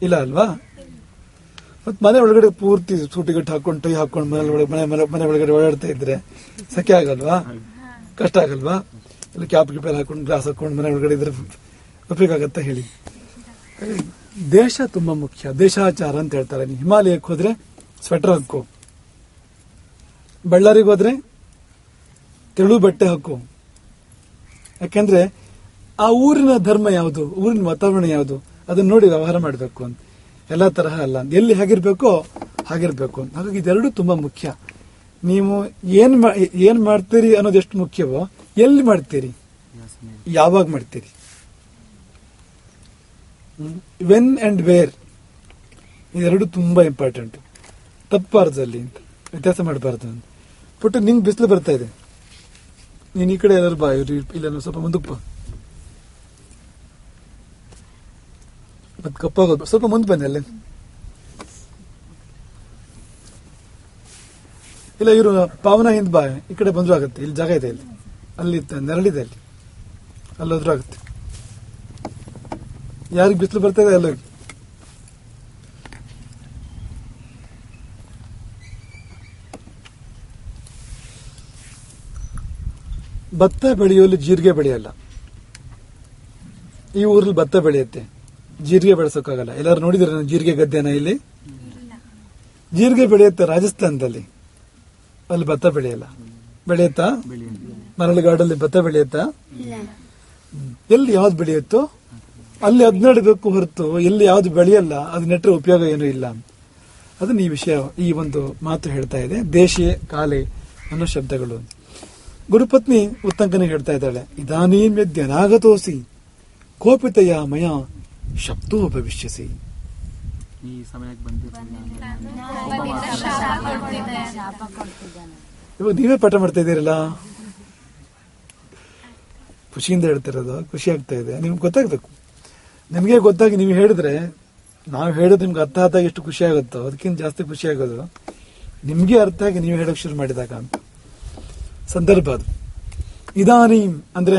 ಇಲ್ಲ ಅಲ್ವಾ. ಮತ್ ಮನೆ ಒಳಗಡೆ ಪೂರ್ತಿ ಸೂಟಿಗಟ್ಟು ಹಾಕೊಂಡು ಟೈ ಹಾಕೊಂಡು ಮನೆ ಒಳಗಡೆ ಓಡಾಡ್ತಾ ಇದ್ರೆ ಸಖೆ ಆಗಲ್ವಾ? ಕಷ್ಟ ಆಗಲ್ವಾ? ಇಲ್ಲ ಕ್ಯಾಪ್ ಗಿಪೆಲ್ ಹಾಕೊಂಡು ಗ್ಲಾಸ್ ಹಾಕೊಂಡು ಮನೆ ಒಳಗಡೆ ಇದ್ರೆ ಉಪಯೋಗ ಆಗತ್ತ ಹೇಳಿ? ದೇಶ ತುಂಬಾ ಮುಖ್ಯ. ದೇಶಾಚಾರ ಅಂತ ಹೇಳ್ತಾರೆ. ನೀವು ಹಿಮಾಲಯಕ್ಕೆ ಹೋದ್ರೆ ಸ್ವೆಟರ್ ಹಾಕೋ, ಬಳ್ಳಾರಿಗೆ ಹೋದ್ರೆ ತೆಳು ಬಟ್ಟೆ ಹಾಕೋ. ಯಾಕೆಂದ್ರೆ ಆ ಊರಿನ ಧರ್ಮ ಯಾವುದು, ಊರಿನ ವಾತಾವರಣ ಯಾವುದು, ಅದನ್ನ ನೋಡಿ ವ್ಯವಹಾರ ಮಾಡಬೇಕು ಅಂತ. ಎಲ್ಲ ತರಹ ಅಲ್ಲ, ಎಲ್ಲಿ ಹೇಗಿರ್ಬೇಕೋ ಹಾಗಿರ್ಬೇಕು. ಹಾಗಾಗಿ ಇದೆರಡು ತುಂಬಾ ಮುಖ್ಯ. ನೀವು ಏನ್ ಮಾಡ್ತೀರಿ ಅನ್ನೋದು ಎಷ್ಟು ಮುಖ್ಯವೋ, ಎಲ್ಲಿ ಮಾಡ್ತೀರಿ, ಯಾವಾಗ ಮಾಡ್ತೀರಿ, ವೆನ್ ಅಂಡ್ ವೇರ್, ಇದೆರಡು ತುಂಬಾ ಇಂಪಾರ್ಟೆಂಟ್. ತಪ್ಪಬಾರ್ದು, ಅಲ್ಲಿ ವ್ಯತ್ಯಾಸ ಮಾಡಬಾರ್ದು. ಪುಟ್ಟು ನಿಂಗೆ ಬಿಸಿಲು ಬರ್ತಾ ಇದೆ, ನೀನ್ ಈ ಕಡೆ ಎಲ್ಲರೂ ಬಾ, ಇಲ್ಲ ಸ್ವಲ್ಪ ಮುಂದಕ್ಕೆ ಬಾ, ಮತ್ತೆ ಕಪ್ಪಾಗೋದು, ಸ್ವಲ್ಪ ಮುಂದೆ ಬನ್ನಿ. ಅಲ್ಲೇ ಇಲ್ಲ, ಇವರು ಪಾವನ ಹಿಂದ್ ಬಾ, ಈ ಕಡೆ ಬಂದ್ರು ಆಗುತ್ತೆ, ಇಲ್ಲಿ ಜಾಗ ಇದೆ, ಇಲ್ಲಿ ಅಲ್ಲಿ ನೆರಳಿದೆ, ಅಲ್ಲೋದ್ರೂ ಆಗುತ್ತೆ. ಯಾರಿಗೆ ಬಿಸಿಲು ಬರ್ತಾ ಇದೆ ಅಲ್ಲೋಗಿ. ಭತ್ತ ಬೆಳೆಯುವಲ್ಲಿ ಜೀರಿಗೆ ಬೆಳೆಯಲ್ಲ. ಈ ಊರಲ್ಲಿ ಭತ್ತ ಬೆಳೆಯುತ್ತೆ, ಜೀರಿಗೆ ಬೆಳೆಸೋಕ್ಕಾಗಲ್ಲ. ಎಲ್ಲರೂ ನೋಡಿದ್ರೆ ಜೀರಿಗೆ ಗದ್ದೆನ? ಇಲ್ಲಿ ಜೀರಿಗೆ ಬೆಳೆಯುತ್ತೆ ರಾಜಸ್ಥಾನದಲ್ಲಿ, ಅಲ್ಲಿ ಭತ್ತ ಬೆಳೆಯಲ್ಲ. ಬೆಳೆಯುತ್ತಾ? ಮರಳುಗಾಡಲ್ಲಿ ಭತ್ತ ಬೆಳೆಯುತ್ತಾ? ಎಲ್ಲಿ ಯಾವ್ದು ಬೆಳೆಯುತ್ತೋ ಅಲ್ಲಿ ಅದ್ ನೆಡಬೇಕು ಹೊರತು ಎಲ್ಲಿ ಯಾವ್ದು ಬೆಳೆಯಲ್ಲ ಅದು ನೆಟ್ಟರೆ ಉಪಯೋಗ ಏನೂ ಇಲ್ಲ. ಅದನ್ನ ಈ ವಿಷಯ, ಈ ಒಂದು ಮಾತು ಹೇಳ್ತಾ ಇದೆ. ದೇಶೀಯ ಕಾಲೆ ಅನ್ನೋ ಶಬ್ದಗಳು. ಗುರುಪತ್ನಿ ಉತ್ತಂಕನಿಗೆ ಹೇಳ್ತಾ ಇದ್ದಾಳೆ, ಇದಾನೀಂ ಯದ್ಯನಾಗತೋಸಿ ಕೋಪಿತಯ ಮಯ ಶಬ್ದೋ ಭವಿಷ್ಯಸಿ. ಈ ಸಮಯಕ್ಕೆ ಇವಾಗ ನೀವೇ ಪಾಠ ಮಾಡ್ತಾ ಇದ್ದೀರಲ್ಲ, ಖುಷಿಯಿಂದ ಹೇಳ್ತಿರೋದು, ಖುಷಿ ಆಗ್ತಾ ಇದೆ. ನಿಮ್ಗೆ ಗೊತ್ತಾಗ್ಬೇಕು. ನಿಮ್ಗೆ ಗೊತ್ತಾಗಿ ನೀವು ಹೇಳಿದ್ರೆ, ನಾವು ಹೇಳೋದು ನಿಮ್ಗೆ ಅರ್ಥ ಆದಾಗ ಎಷ್ಟು ಖುಷಿ ಆಗುತ್ತೋ ಅದಕ್ಕಿಂತ ಜಾಸ್ತಿ ಖುಷಿ ಆಗೋದು ನಿಮ್ಗೆ ಅರ್ಥ ಆಗಿ ನೀವು ಹೇಳಕ್ ಶುರು ಮಾಡಿದಾಗ ಅಂತ ಸಂದರ್ಭ ಅದು. ಇದಾನೀಂ ಅಂದ್ರೆ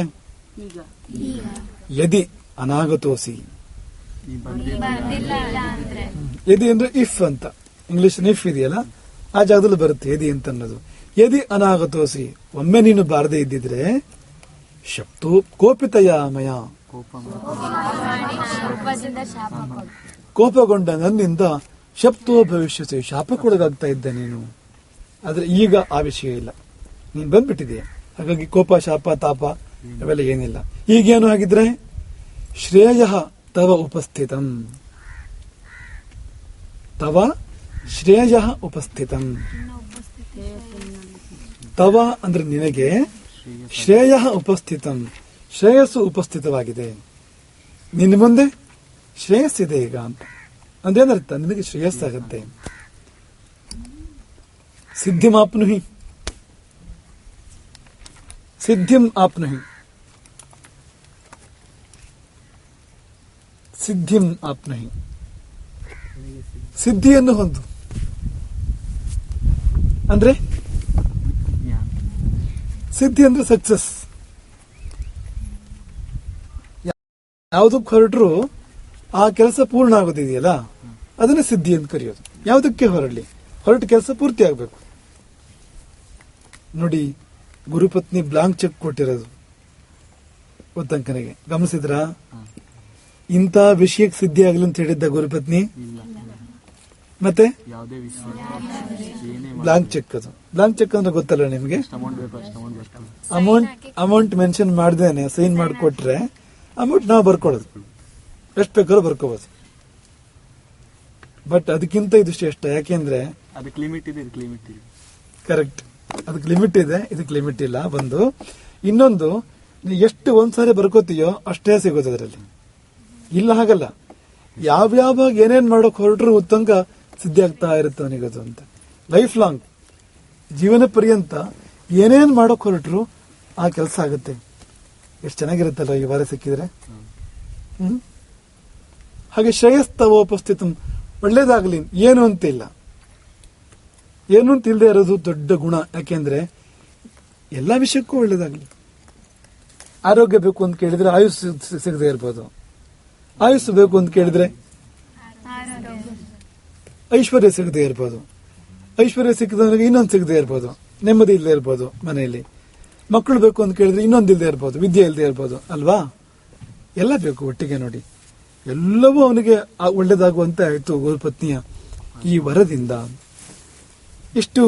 ಯದಿ ಅನಾಗತೋಸಿ. ಯದಿ ಅಂದ್ರೆ ಇಫ್ ಅಂತ, ಇಂಗ್ಲಿಷ್ ಇಫ್ ಇದೆಯಲ್ಲ ಆ ಜಾಗದಲ್ಲಿ ಬರುತ್ತೆ ಯದಿ ಅಂತ ಅನ್ನೋದು. ಯದಿ ಅನಾಗತೋಸಿ, ಒಮ್ಮೆ ನೀನು ಬಾರದೇ ಇದ್ದಿದ್ರೆ, ಶಬ್ದೋ ಕೋಪಿತಯ ಮಯ, ಕೋಪಗೊಂಡ ನನ್ನಿಂದ ಶಬ್ದೋ ಭವಿಷ್ಯಸಿ, ಶಾಪಕ್ಕೊಳಗಾಗ್ತಾ ಇದ್ದ ನೀನು. ಆದ್ರೆ ಈಗ ಆ ವಿಷಯ ಇಲ್ಲ, ನೀನ್ ಬಂದ್ಬಿಟ್ಟಿದೆಯಾ. ಹಾಗಾಗಿ ಕೋಪ, ಶಾಪ, ತಾಪ ಅವೆಲ್ಲ ಏನಿಲ್ಲ. ಈಗೇನು ಹಾಗಿದ್ರೆ, ಶ್ರೇಯ ತವ ಉಪಸ್ಥಿತಂ, ತವ ಶ್ರೇಯ ಉಪಸ್ಥಿತಂ. ತವ ಅಂದ್ರೆ ನಿನಗೆ, ಶ್ರೇಯ ಉಪಸ್ಥಿತಂ, ಶ್ರೇಯಸ್ಸು ಉಪಸ್ಥಿತವಾಗಿದೆ. ನಿನ್ನ ಮುಂದೆ ಶ್ರೇಯಸ್ಸಿದೆ ಈಗ ಅಂತ. ಅಂದೇನರ್ಥ, ನಿನಗೆ ಶ್ರೇಯಸ್ಸಾಗತ್ತೆ. ಸಿದ್ಧಿಂ ಆಪ್ನುಹಿ, ಸಿದ್ಧಿಂ ಆಪ್ನುಹಿ, ಸಿದ್ಧಿಂ ಆಪ್ನುಹಿ, ಸಿದ್ಧಿಯನ್ನು ಹೊಂದು. ಅಂದ್ರೆ ಸಿದ್ಧಿ ಅಂದ್ರೆ ಸಕ್ಸಸ್. ಯಾವುದಕ್ಕೆ ಹೊರಟ್ರು ಆ ಕೆಲಸ ಪೂರ್ಣ ಆಗೋದಿದೆಯಲ್ಲ, ಅದನ್ನ ಸಿದ್ಧಿ ಅಂತ ಕರೆಯೋದು. ಯಾವುದಕ್ಕೆ ಹೊರಡ್ಲಿ, ಹೊರಟ ಕೆಲಸ ಪೂರ್ತಿ ಆಗ್ಬೇಕು. ನೋಡಿ, ಗುರುಪತ್ನಿ ಬ್ಲಾಂಕ್ ಚೆಕ್ ಕೊಟ್ಟಿರೋದು ಉತ್ತಂಕನಿಗೆ, ಗಮನಿಸಿದ್ರಾ? ಇಂಥ ವಿಷಯಕ್ಕೆ ಸಿದ್ಧಿ ಆಗಲಿ ಅಂತ ಹೇಳಿದ್ದ ಗುರುಪತ್ನಿ? ಮತ್ತೆ ಬ್ಲಾಂಕ್ ಚೆಕ್. ಅದು ಬ್ಲಾಂಕ್ ಚೆಕ್ ಅಂದ್ರೆ ಗೊತ್ತಲ್ಲ ನಿಮ್ಗೆ? ಅಮೌಂಟ್ ಮೆನ್ಷನ್ ಮಾಡ್ದೇನೆ ಸೈನ್ ಮಾಡಿಕೊಟ್ರೆ ಅಮೌಂಟ್ ನಾವು ಬರ್ಕೊಳ್ಳೋದು, ಎಷ್ಟು ಬೇಕಾದ್ರೂ ಬರ್ಕೋಬಹುದು. ಬಟ್ ಅದಕ್ಕಿಂತ ಇದು ಶ್ರೇಷ್ಠ. ಯಾಕೆಂದ್ರೆ ಅದಕ್ಕೆ ಲಿಮಿಟ್ ಇದೆ, ಇದಕ್ಕೆ ಲಿಮಿಟ್ ಇದೆ. ಕರೆಕ್ಟ್, ಅದಕ್ಕೆ ಲಿಮಿಟ್ ಇದೆ, ಇದಕ್ಕೆ ಲಿಮಿಟ್ ಇಲ್ಲ. ಒಂದು ಇನ್ನೊಂದು, ಎಷ್ಟು ಒಂದ್ಸಾರಿ ಬರ್ಕೋತೀಯೋ ಅಷ್ಟೇ ಸಿಗೋದು ಅದರಲ್ಲಿ. ಇಲ್ಲ ಹಾಗಲ್ಲ, ಯಾವ್ಯಾವಾಗ ಏನೇನ್ ಮಾಡೋಕ್ ಹೊರಟ್ರು ಉತ್ತಂಕ ಸಿದ್ಧಿ ಆಗ್ತಾ ಇರುತ್ತೆ ಅವನಿಗದು ಅಂತ. ಲೈಫ್ ಲಾಂಗ್, ಜೀವನ ಪರ್ಯಂತ ಏನೇನ್ ಮಾಡೋಕ್ ಹೊರಟ್ರು ಆ ಕೆಲಸ ಆಗುತ್ತೆ. ಎಷ್ಟು ಚೆನ್ನಾಗಿರುತ್ತಲ್ಲ ಈ ವಾರ ಸಿಕ್ಕಿದ್ರೆ. ಹಾಗೆ ಶ್ರೇಯಸ್ತವ ಉಪಸ್ಥಿತ, ಒಳ್ಳೇದಾಗ್ಲಿ ಏನು ಅಂತಿಲ್ಲ. ಏನು ಅಂತ ಇಲ್ಲದೆ ಇರೋದು ದೊಡ್ಡ ಗುಣ. ಯಾಕೆಂದ್ರೆ ಎಲ್ಲಾ ವಿಷಯಕ್ಕೂ ಒಳ್ಳೇದಾಗ್ಲಿ. ಆರೋಗ್ಯ ಬೇಕು ಅಂತ ಕೇಳಿದ್ರೆ ಆಯುಷ್ ಸಿಗದೆ ಇರ್ಬೋದು, ಆಯುಷ್ ಬೇಕು ಅಂತ ಕೇಳಿದ್ರೆ ಐಶ್ವರ್ಯ ಸಿಗದೆ ಇರ್ಬೋದು, ಐಶ್ವರ್ಯ ಸಿಕ್ಕದವನಿಗೆ ಇನ್ನೊಂದು ಸಿಗದೆ ಇರ್ಬೋದು, ನೆಮ್ಮದಿ ಇಲ್ಲದೆ ಇರ್ಬೋದು ಮನೆಯಲ್ಲಿ. ಮಕ್ಕಳು ಬೇಕು ಅಂತ ಕೇಳಿದ್ರೆ ಇನ್ನೊಂದು ಇಲ್ಲದೆ ಇರ್ಬೋದು, ವಿದ್ಯೆ ಇಲ್ಲದೆ ಇರ್ಬೋದು ಅಲ್ವಾ? ಎಲ್ಲ ಬೇಕು ಒಟ್ಟಿಗೆ. ನೋಡಿ, ಎಲ್ಲವೂ ಅವನಿಗೆ ಒಳ್ಳೇದಾಗುವಂತೆ ಆಯ್ತು ಗುರುಪತ್ನಿಯ ಈ ವರದಿಂದ. ಇಷ್ಟು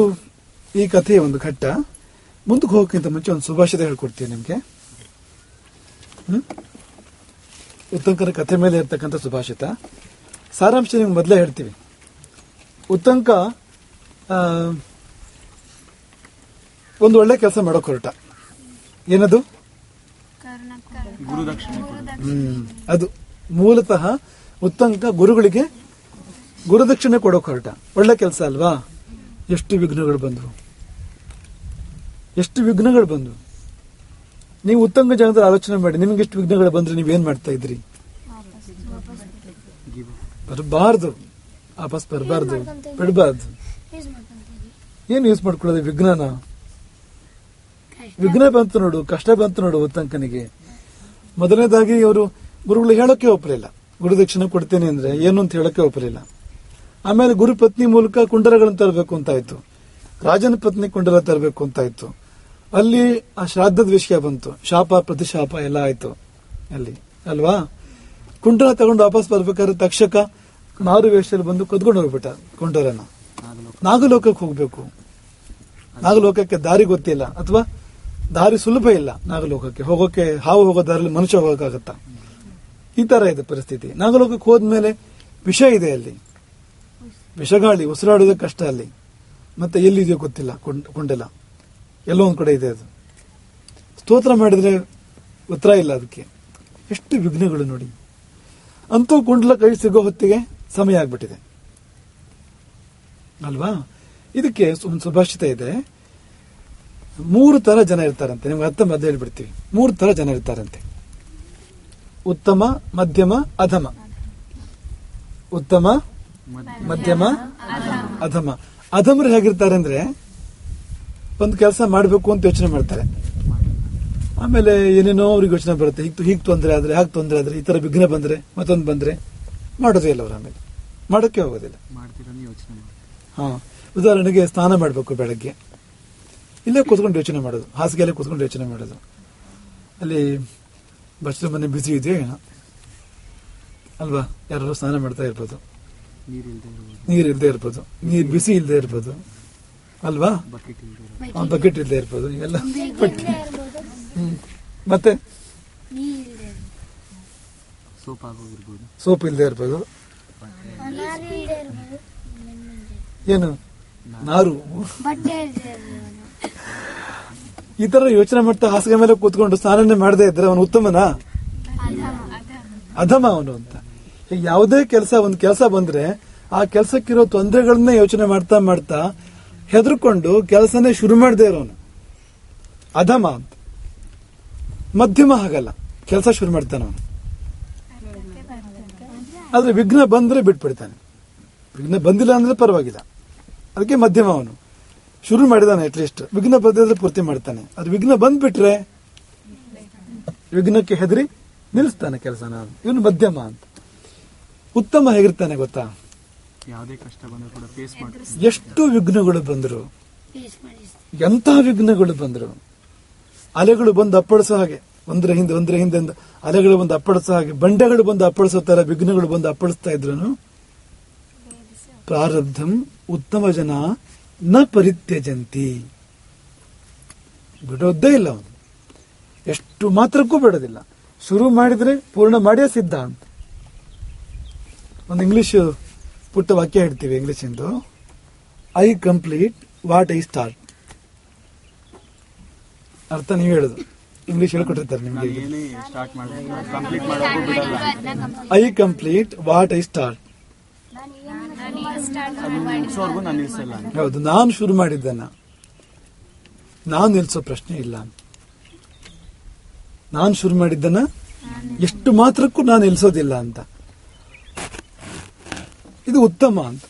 ಈ ಕಥೆಯ ಒಂದು ಘಟ್ಟ. ಮುಂದಕ್ಕೆ ಹೋಗೋಕ್ಕಿಂತ ಮುಂಚೆ ಒಂದು ಸುಭಾಷಿತ ಹೇಳ್ಕೊಡ್ತೀನಿ ನಿಮ್ಗೆ. ಉತ್ತಂಕನ ಕಥೆ ಮೇಲೆ ಇರ್ತಕ್ಕಂಥ ಸುಭಾಷಿತ. ಸಾರಾಂಶ ನಿಮ್ಗೆ ಮೊದಲೇ ಹೇಳ್ತೀವಿ. ಉತ್ತಂಕ ಒಂದು ಒಳ್ಳೆ ಕೆಲಸ ಮಾಡೋಕೆ ಹೊರಟ. ಏನದು? ಗುರುದಕ್ಷಿಣೆ ಅದು ಮೂಲತಃ ಉತ್ತಂಕ ಗುರುಗಳಿಗೆ ಗುರುದಕ್ಷಿಣೆ ಕೊಡೋಕೆ ಹೊರಟ. ಒಳ್ಳೆ ಕೆಲಸ ಅಲ್ವಾ? ಎಷ್ಟು ವಿಘ್ನಗಳು ಬಂದವು, ಎಷ್ಟು ವಿಘ್ನಗಳು ಬಂದವು. ನೀವು ಉತ್ತಂಕ ಜಾಗದಲ್ಲಿ ಆಲೋಚನೆ ಮಾಡಿ, ನಿಮ್ಗೆ ಎಷ್ಟು ವಿಘ್ನಗಳು ಬಂದ್ರೆ ನೀವೇನ್ ಮಾಡ್ತಾ ಇದ್ರಿ? ಬರಬಾರ್ದು, ವಾಪಸ್ ಬರಬಾರ್ದು, ಬಿಡಬಾರ್ದು. ಏನ್ ಯೂಸ್ ಮಾಡ್ಕೊಳ್ಳೋದು ವಿಘ್ನನ? ವಿಘ್ನ ಬಂತು ನೋಡು, ಕಷ್ಟ ಬಂತು ನೋಡು ಉತ್ತಂಕನಿಗೆ. ಮೊದಲನೇದಾಗಿ ಅವರು ಗುರುಗಳು ಹೇಳೋಕೆ ಒಪ್ಪಲಿಲ್ಲ. ಗುರುದಕ್ಷಿಣೆ ಕೊಡ್ತೇನೆ ಅಂದ್ರೆ ಏನು ಅಂತ ಹೇಳೋಕೆ ಒಪ್ಪಲಿಲ್ಲ. ಆಮೇಲೆ ಗುರು ಪತ್ನಿ ಮೂಲಕ ಕುಂಡಲಗಳನ್ನು ತರಬೇಕು ಅಂತಾಯ್ತು, ರಾಜನ ಪತ್ನಿ ಕುಂಡಲ ತರಬೇಕು ಅಂತಾಯ್ತು. ಅಲ್ಲಿ ಆ ಶ್ರಾದ್ದದ ವಿಷಯ ಬಂತು, ಶಾಪ ಪ್ರತಿಶಾಪ ಎಲ್ಲ ಆಯ್ತು ಅಲ್ಲಿ ಅಲ್ವಾ. ಕುಂಡಲ ತಗೊಂಡು ವಾಪಸ್ ಬರ್ಬೇಕಾದ್ರೆ ತಕ್ಷಕ ಮಾರು ವೇಷದಲ್ಲಿ ಬಂದು ಕದ್ಕೊಂಡು ಹೋಗ್ಬಿಟ್ಟ ಕುಂಡಲನ. ನಾಗಲೋಕಕ್ಕೆ ಹೋಗ್ಬೇಕು, ನಾಗಲೋಕಕ್ಕೆ ದಾರಿ ಗೊತ್ತಿಲ್ಲ, ಅಥವಾ ದಾರಿ ಸುಲಭ ಇಲ್ಲ ನಾಗಲೋಕಕ್ಕೆ ಹೋಗೋಕೆ. ಹಾವು ಹೋಗೋ ದಾರಿಯಲ್ಲಿ ಮನುಷ್ಯ ಹೋಗೋಕ್ಕಾಗತ್ತಾ? ಈ ತರ ಇದೆ ಪರಿಸ್ಥಿತಿ. ನಾಗಲೋಕಕ್ಕೆ ಹೋದ್ಮೇಲೆ ವಿಷ ಇದೆ ಅಲ್ಲಿ, ವಿಷಗಾಳಿ, ಉಸಿರಾಡೋದಕ್ಕೆ ಕಷ್ಟ ಅಲ್ಲಿ. ಮತ್ತೆ ಎಲ್ಲಿದೆಯೋ ಗೊತ್ತಿಲ್ಲ ಕುಂಡಲ, ಎಲ್ಲೋ ಒಂದ್ ಕಡೆ ಇದೆ ಅದು. ಸ್ತೋತ್ರ ಮಾಡಿದ್ರೆ ಉತ್ತರ ಇಲ್ಲ ಅದಕ್ಕೆ. ಎಷ್ಟು ವಿಘ್ನಗಳು ನೋಡಿ. ಅಂತೂ ಕುಂಡಲ ಕೈ ಸಿಗೋ ಹೊತ್ತಿಗೆ ಸಮಯ ಆಗ್ಬಿಟ್ಟಿದೆ ಅಲ್ವಾ. ಇದಕ್ಕೆ ಒಂದು ಸುಭಾಷಿತ ಇದೆ, 3 ತರ ಜನ ಇರ್ತಾರಂತೆ. ನಿಮ್ಗೆ ಅರ್ಥ ಮಧ್ಯ ಹೇಳ್ಬಿಡ್ತೀವಿ. 3 ತರ ಜನ ಇರ್ತಾರಂತೆ: ಉತ್ತಮ, ಮಧ್ಯಮ, ಅಧಮ. ಉತ್ತಮ, ಮಧ್ಯಮ, ಅಧಮ. ಅಧಮರು ಹೇಗಿರ್ತಾರೆ ಅಂದ್ರೆ, ಒಂದು ಕೆಲಸ ಮಾಡಬೇಕು ಅಂತ ಯೋಚನೆ ಮಾಡ್ತಾರೆ, ಆಮೇಲೆ ಏನೇನೋ ಅವ್ರಿಗೆ ಯೋಚನೆ ಬರುತ್ತೆ. ಹೀಗೆ ತೊಂದರೆ ಆದ್ರೆ, ಹಾಗೆ ತೊಂದರೆ ಆದ್ರೆ, ಈ ತರ ವಿಘ್ನ ಬಂದ್ರೆ, ಮತ್ತೊಂದು ಬಂದ್ರೆ ಮಾಡೋದೇ ಇಲ್ಲ ಅವ್ರು. ಆಮೇಲೆ ಮಾಡೋಕೆ ಹೋಗೋದಿಲ್ಲ. ಹಾ, ಉದಾಹರಣೆಗೆ ಸ್ನಾನ ಮಾಡಬೇಕು ಬೆಳಗ್ಗೆ, ಇಲ್ಲೇ ಕೂತ್ಕೊಂಡು ಯೋಚನೆ ಮಾಡೋದು, ಹಾಸಿಗೆಲ್ಲೇ ಕೂತ್ಕೊಂಡು ಯೋಚನೆ ಮಾಡೋದು. ಅಲ್ಲಿ ಬಚ್ಚಲ ಮನೆ ಬಿಸಿ ಇದೆಯೋ ಏನೋ ಅಲ್ವಾ, ಯಾರು ಸ್ನಾನ ಮಾಡ್ತಾ ಇರ್ಬೋದು, ನೀರ್ ಇಲ್ಲದೆ ಇರ್ಬೋದು, ನೀರ್ ಬಿಸಿ ಇಲ್ಲದೆ ಇರ್ಬೋದು ಅಲ್ವಾ, ಬಕೆಟ್ ಇಲ್ಲದೆ ಇರ್ಬೋದು, ಎಲ್ಲ ಮತ್ತೆ ಸೋಪ್ ಇಲ್ಲದೆ ಇರ್ಬೋದು, ಏನು ನಾರು, ಈ ತರ ಯೋಚನೆ ಮಾಡ್ತಾ ಹಾಸಿಗೆ ಮೇಲೆ ಕೂತ್ಕೊಂಡು ಸ್ನಾನ ಮಾಡದೇ ಇದ್ರೆ ಅವನು ಉತ್ತಮನಾ? ಅಧಮ ಅವನು ಅಂತ. ಯಾವುದೇ ಕೆಲಸ, ಒಂದು ಕೆಲಸ ಬಂದ್ರೆ ಆ ಕೆಲಸಕ್ಕಿರೋ ತೊಂದರೆಗಳನ್ನೇ ಯೋಚನೆ ಮಾಡ್ತಾ ಮಾಡ್ತಾ ಹೆದರ್ಕೊಂಡು ಕೆಲಸನೇ ಶುರು ಮಾಡದೇ ಇರೋನು ಅಧಮ ಅಂತ. ಮಧ್ಯಮ ಹಾಗಲ್ಲ, ಕೆಲಸ ಶುರು ಮಾಡ್ತಾನ ಅವನು. ಆದ್ರೆ ವಿಘ್ನ ಬಂದ್ರೆ ಬಿಟ್ಬಿಡ್ತಾನೆ. ವಿಘ್ನ ಬಂದಿಲ್ಲ ಅಂದ್ರೆ ಪರವಾಗಿಲ್ಲ, ಅದಕ್ಕೆ ಮಧ್ಯಮ ಅವನು. ಶುರು ಮಾಡಿದಾನೆ ಅಟ್ಲೀಸ್ಟ್, ವಿಘ್ನ ಬಂದಿದ್ರೆ ಪೂರ್ತಿ ಮಾಡ್ತಾನೆ. ಅದು ವಿಘ್ನ ಬಂದ್ಬಿಟ್ರೆ ವಿಘ್ನಕ್ಕೆ ಹೆದರಿ ನಿಲ್ಲಿಸ್ತಾನೆ ಕೆಲಸನ, ಇವನು ಮಧ್ಯಮ ಅಂತ. ಉತ್ತಮ ಹೇಗಿರ್ತಾನೆ ಗೊತ್ತಾ? ಯಾವುದೇ ಕಷ್ಟ ಬಂದರೂ ಕೂಡ ಫೇಸ್ ಮಾಡ್ತಾರೆ. ಎಷ್ಟು ವಿಘ್ನಗಳು ಬಂದ್ರು, ಎಂತ ವಿಘ್ನಗಳು ಬಂದ್ರು, ಅಲೆಗಳು ಬಂದು ಅಪ್ಪಳಿಸೋ ಹಾಗೆ, ಒಂದ್ರ ಹಿಂದೆ ಅಲೆಗಳು ಬಂದು ಅಪ್ಪಳಿಸೋ ಹಾಗೆ, ಬಂಡೆಗಳು ಬಂದು ಅಪ್ಪಳಿಸೋ ತರ ವಿಘ್ನಗಳು ಬಂದು ಅಪ್ಪಳಿಸ್ತಾ ಇದ್ರು. ಪ್ರಾರಬ್ಧಂ ಉತ್ತಮ ಜನ ನ ಪರಿತ್ಯಜಂತಿ, ಬಿಡೋದೇ ಇಲ್ಲ ಅವನು, ಎಷ್ಟು ಮಾತ್ರಕ್ಕೂ ಬಿಡೋದಿಲ್ಲ. ಶುರು ಮಾಡಿದ್ರೆ ಪೂರ್ಣ ಮಾಡಿಯೇ ಸಿದ್ಧ ಅಂತ. ಒಂದು ಇಂಗ್ಲಿಷ್ ಪುಟ್ಟ ವಾಕ್ಯ ಹೇಳ್ತೀವಿ ಇಂಗ್ಲಿಷ್ ಇಂದು, I complete what I start. ಅರ್ಥ ನೀವು ಹೇಳುದು, ಇಂಗ್ಲಿಷ್ ಹೇಳ್ಕೊಟ್ಟಿರ್ತಾರೆ ನಿಮ್ಗೆ. I complete what I start. ಹೌದು, ನಾನು ಶುರು ಮಾಡಿದ್ದನ್ನ ನಾನು ನಿಲ್ಸೋ ಪ್ರಶ್ನೆ ಇಲ್ಲ. ನಾನು ಶುರು ಮಾಡಿದ್ದನ್ನ ಎಷ್ಟು ಮಾತ್ರಕ್ಕೂ ನಾನು ನಿಲ್ಸೋದಿಲ್ಲ ಅಂತ. ಇದು ಉತ್ತಮ ಅಂತ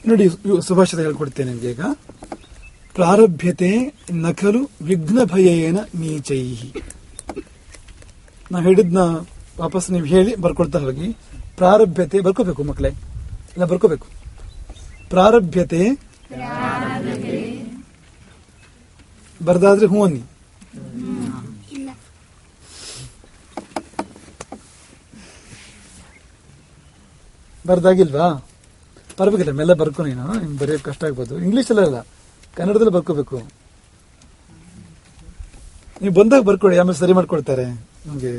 ನೋಡಿ. ಸುಭಾಷಿತ ಹೇಳ್ಕೊಡ್ತೇನೆ ನಿಮ್ಗೆ ಈಗ. ಪ್ರಾರಭ್ಯತೆ ನಖಲು ವಿಘ್ನ ಭಯೇನ ನೀಚೈ. ನಾ ಹೇಳಿದ್ನ ವಾಪಸ್ ನೀವು ಹೇಳಿ ಬರ್ಕೊಳ್ತಾ ಹೋಗಿ. ಪ್ರಾರಭ್ಯತೆ ಬರ್ಕೋಬೇಕು ಮಕ್ಕಳೇ, ಇಲ್ಲ ಬರ್ಕೋಬೇಕು. ಪ್ರಾರಭ್ಯತೆ ಬರ್ದಾದ್ರೆ ಹೂ ಅನ್ನಿ. ಬರ್ದಾಗಿಲ್ವಾ? ಪರವಾಗಿಲ್ಲ, ಮೆಲ್ಲ ಬರ್ಕೊ. ನೀನು ಬರೆಯೋಕೆ ಕಷ್ಟ ಆಗ್ಬೋದು. ಇಂಗ್ಲಿಷ್ ಅಲ್ಲ, ಕನ್ನಡದಲ್ಲಿ ಬರ್ಕೋಬೇಕು. ನೀವು ಬಂದಾಗ ಬರ್ಕೊಳ್ಳಿ, ಆಮೇಲೆ ಸರಿ ಮಾಡ್ಕೊಳ್ತಾರೆ ನಮ್ಗೆ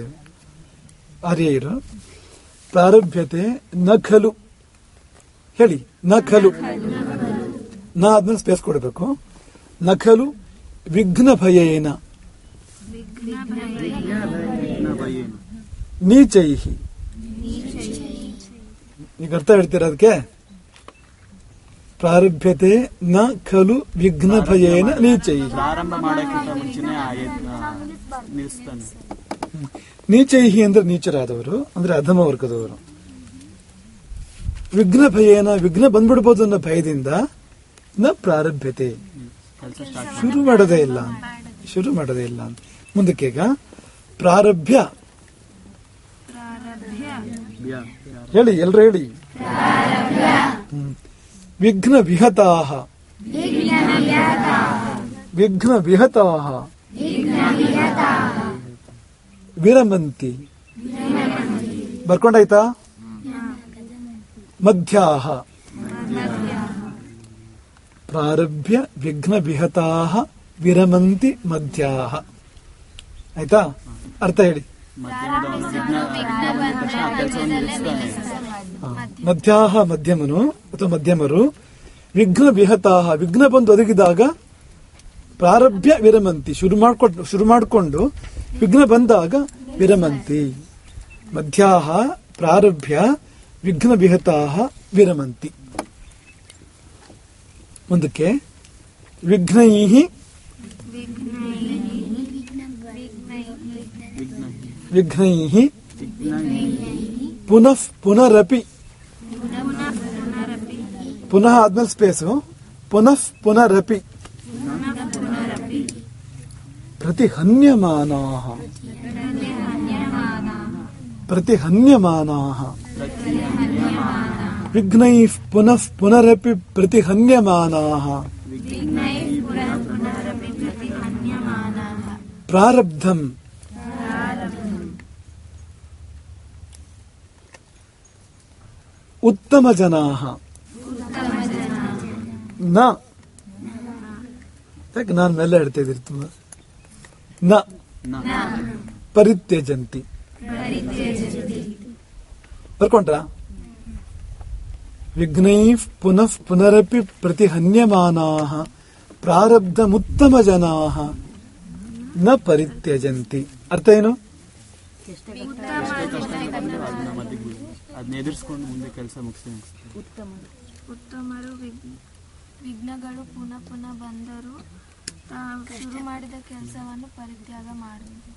ಆರ್ಯ ಇರು. ಪ್ರಾರಭ್ಯತೆ ನ ಖಲು. ಹೇಳಿ, ನ ಖಲು. ನ ಆದ್ಮೇಲೆ ಸ್ಪೇಸ್ ಕೊಡಬೇಕು. ನ ಖಲು ವಿಘ್ನ ಭಯೇನ ನೀಚೈಹಿ. ಈಗ ಅರ್ಥ ಹೇಳ್ತೀರಾ ಅದಕ್ಕೆ? ಪ್ರಾರಭ್ಯತೆ ನ ಖಲು ವಿಘ್ನ ಭಯೇನ ನೀಚೈಹಿ. ಪ್ರಾರಂಭ ಮಾಡೋಕ್ಕಿಂತ ಮುಂಚೆನೆ ನಿಲ್ಲಿಸ್ತಾನೆ. ನೀಚೈಹಿ ಅಂದ್ರೆ ನೀಚರಾದವರು, ಅಂದ್ರೆ ಅಧಮ ವರ್ಗದವರು. ವಿಘ್ನ ಭಯೇನ ವಿಘ್ನ ಬಂದ್ಬಿಡ್ಬೋದು ಅನ್ನೋ ಭಯದಿಂದ ನ ಪ್ರಾರಭ್ಯತೆ, ಕೆಲಸ ಸ್ಟಾರ್ಟ್ ಶುರು ಮಾಡೋದೇ ಇಲ್ಲ, ಶುರು ಮಾಡೋದೇ ಇಲ್ಲ. ಮುಂದಕ್ಕೀಗ ಪ್ರಾರಭ್ಯ. ಹೇಳಿ, ಎಲ್ರು ಹೇಳಿ. ವಿಘ್ನ ವಿಹತಾಹ, ವಿಘ್ನ ವಿಹತಾಹ ವಿರಮಂತಿ. ಬರ್ಕೊಂಡಾಯ್ತಾ? ಮಧ್ಯಾಹ. ಪ್ರಾರಭ್ಯ ವಿಘ್ನ ವಿಹತಾಹ ವಿರಮಂತಿ ಮಧ್ಯಾಹ. ಆಯ್ತಾ? ಅರ್ಥ ಹೇಳಿ. ಮಧ್ಯಾಹ ಮಧ್ಯಮನು ಅಥವಾ ಮಧ್ಯಮರು, ವಿಘ್ನ ವಿಹತಾಹ ವಿಘ್ನ ಬಂದು ಒದಗಿದಾಗ, ಪ್ರಾರಭ್ಯ ವಿರಮಂತಿ ಶುರು ಮಾಡಿಕೊಂಡು ವಿಘ್ನ ಬಂದಾಗ ವಿರಮಂತಿ. ಮಧ್ಯಾಹ ಪ್ರಾರಭ್ಯ ವಿಘ್ನ ವಿಹತಾಹ ವಿರಮಂತಿ. ಮುಂದಕ್ಕೆ ವಿಘ್ನೈಹಿ ವಿಘ್ನೈಹಿ ಪುನಃ ಪುನರಪಿ. ಪುನಃ ಆದ್ಮೇಲೆ ಸ್ಪೇಸು. ಪುನಃ ಪುನರಪಿ ಪ್ರತಿಹನ್ಯಮಾನಾಃ. ಪ್ರತಿಹನ್ಯಮಾನಾಃ ವಿಘ್ನೈಃ ಪುನಃ ಪುನರಪಿ ಪ್ರತಿಹನ್ಯಮಾನಾಃ. ಪ್ರಾರಬ್ಧಂ ಉತ್ತಮ ಜನಾಃ ನ. ಯಾಕೆ ನಾನು ಮೇಲೆ ಹೇಳ್ತಾ ಇದ್ದೀರಿ ತುಂಬಾ? ನ ಪರಿತ್ಯಜಂತಿ. ಬರ್ಕೊಂಡ್ರಾ? ವಿಘ್ನೈಃ ಪುನಃ ಪುನರಪಿ ಪ್ರತಿಹನ್ಯಮಾನಾಃ ಪ್ರಾರಬ್ಧಮುತ್ತಮ ಜನಾಃ ನ ಪರಿತ್ಯಜಂತಿ. ಅರ್ಥ ಏನು? ಅದನ್ನ ಎದುರಿಸ್ಕೊಂಡು ಮುಂದೆ ಕೆಲಸ ಮುಗಿಸಿ. ಉತ್ತಮರು ವಿಘ್ನಗಳು ಪುನಃ ಪುನಃ ಬಂದರೂ ಶುರು ಮಾಡಿದ ಕೆಲಸವನ್ನು ಪರಿತ್ಯಾಗ ಮಾಡುವುದು.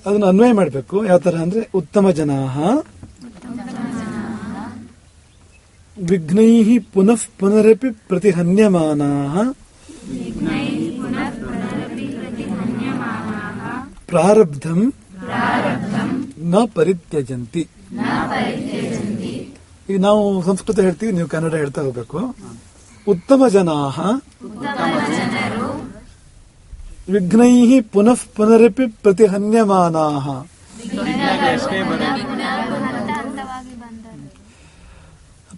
ಅದನ್ನು ಅನ್ವಯ ಮಾಡಬೇಕು. ಯಾವ ತರ ಅಂದ್ರೆ, ಉತ್ತಮ ಜನಾಃ ವಿಘ್ನೈಃ ಪುನಃ ಪುನರಪಿ ಪ್ರತಿಹನ್ಯಮಾನಾಃ ಪ್ರಾರಬ್ಧಂ ನ ಪರಿತ್ಯಜಂತಿ. ಈಗ ನಾವು ಸಂಸ್ಕೃತ ಹೇಳ್ತೀವಿ, ನೀವು ಕನ್ನಡ ಹೇಳ್ತಾ ಹೋಗ್ಬೇಕು. ಉತ್ತಮ ಜನಾಃ ವಿಘ್ನೈಃ ಪುನಃ ಪುನರಪಿ ಪ್ರತಿಹನ್ಯಮಾನಾಃ.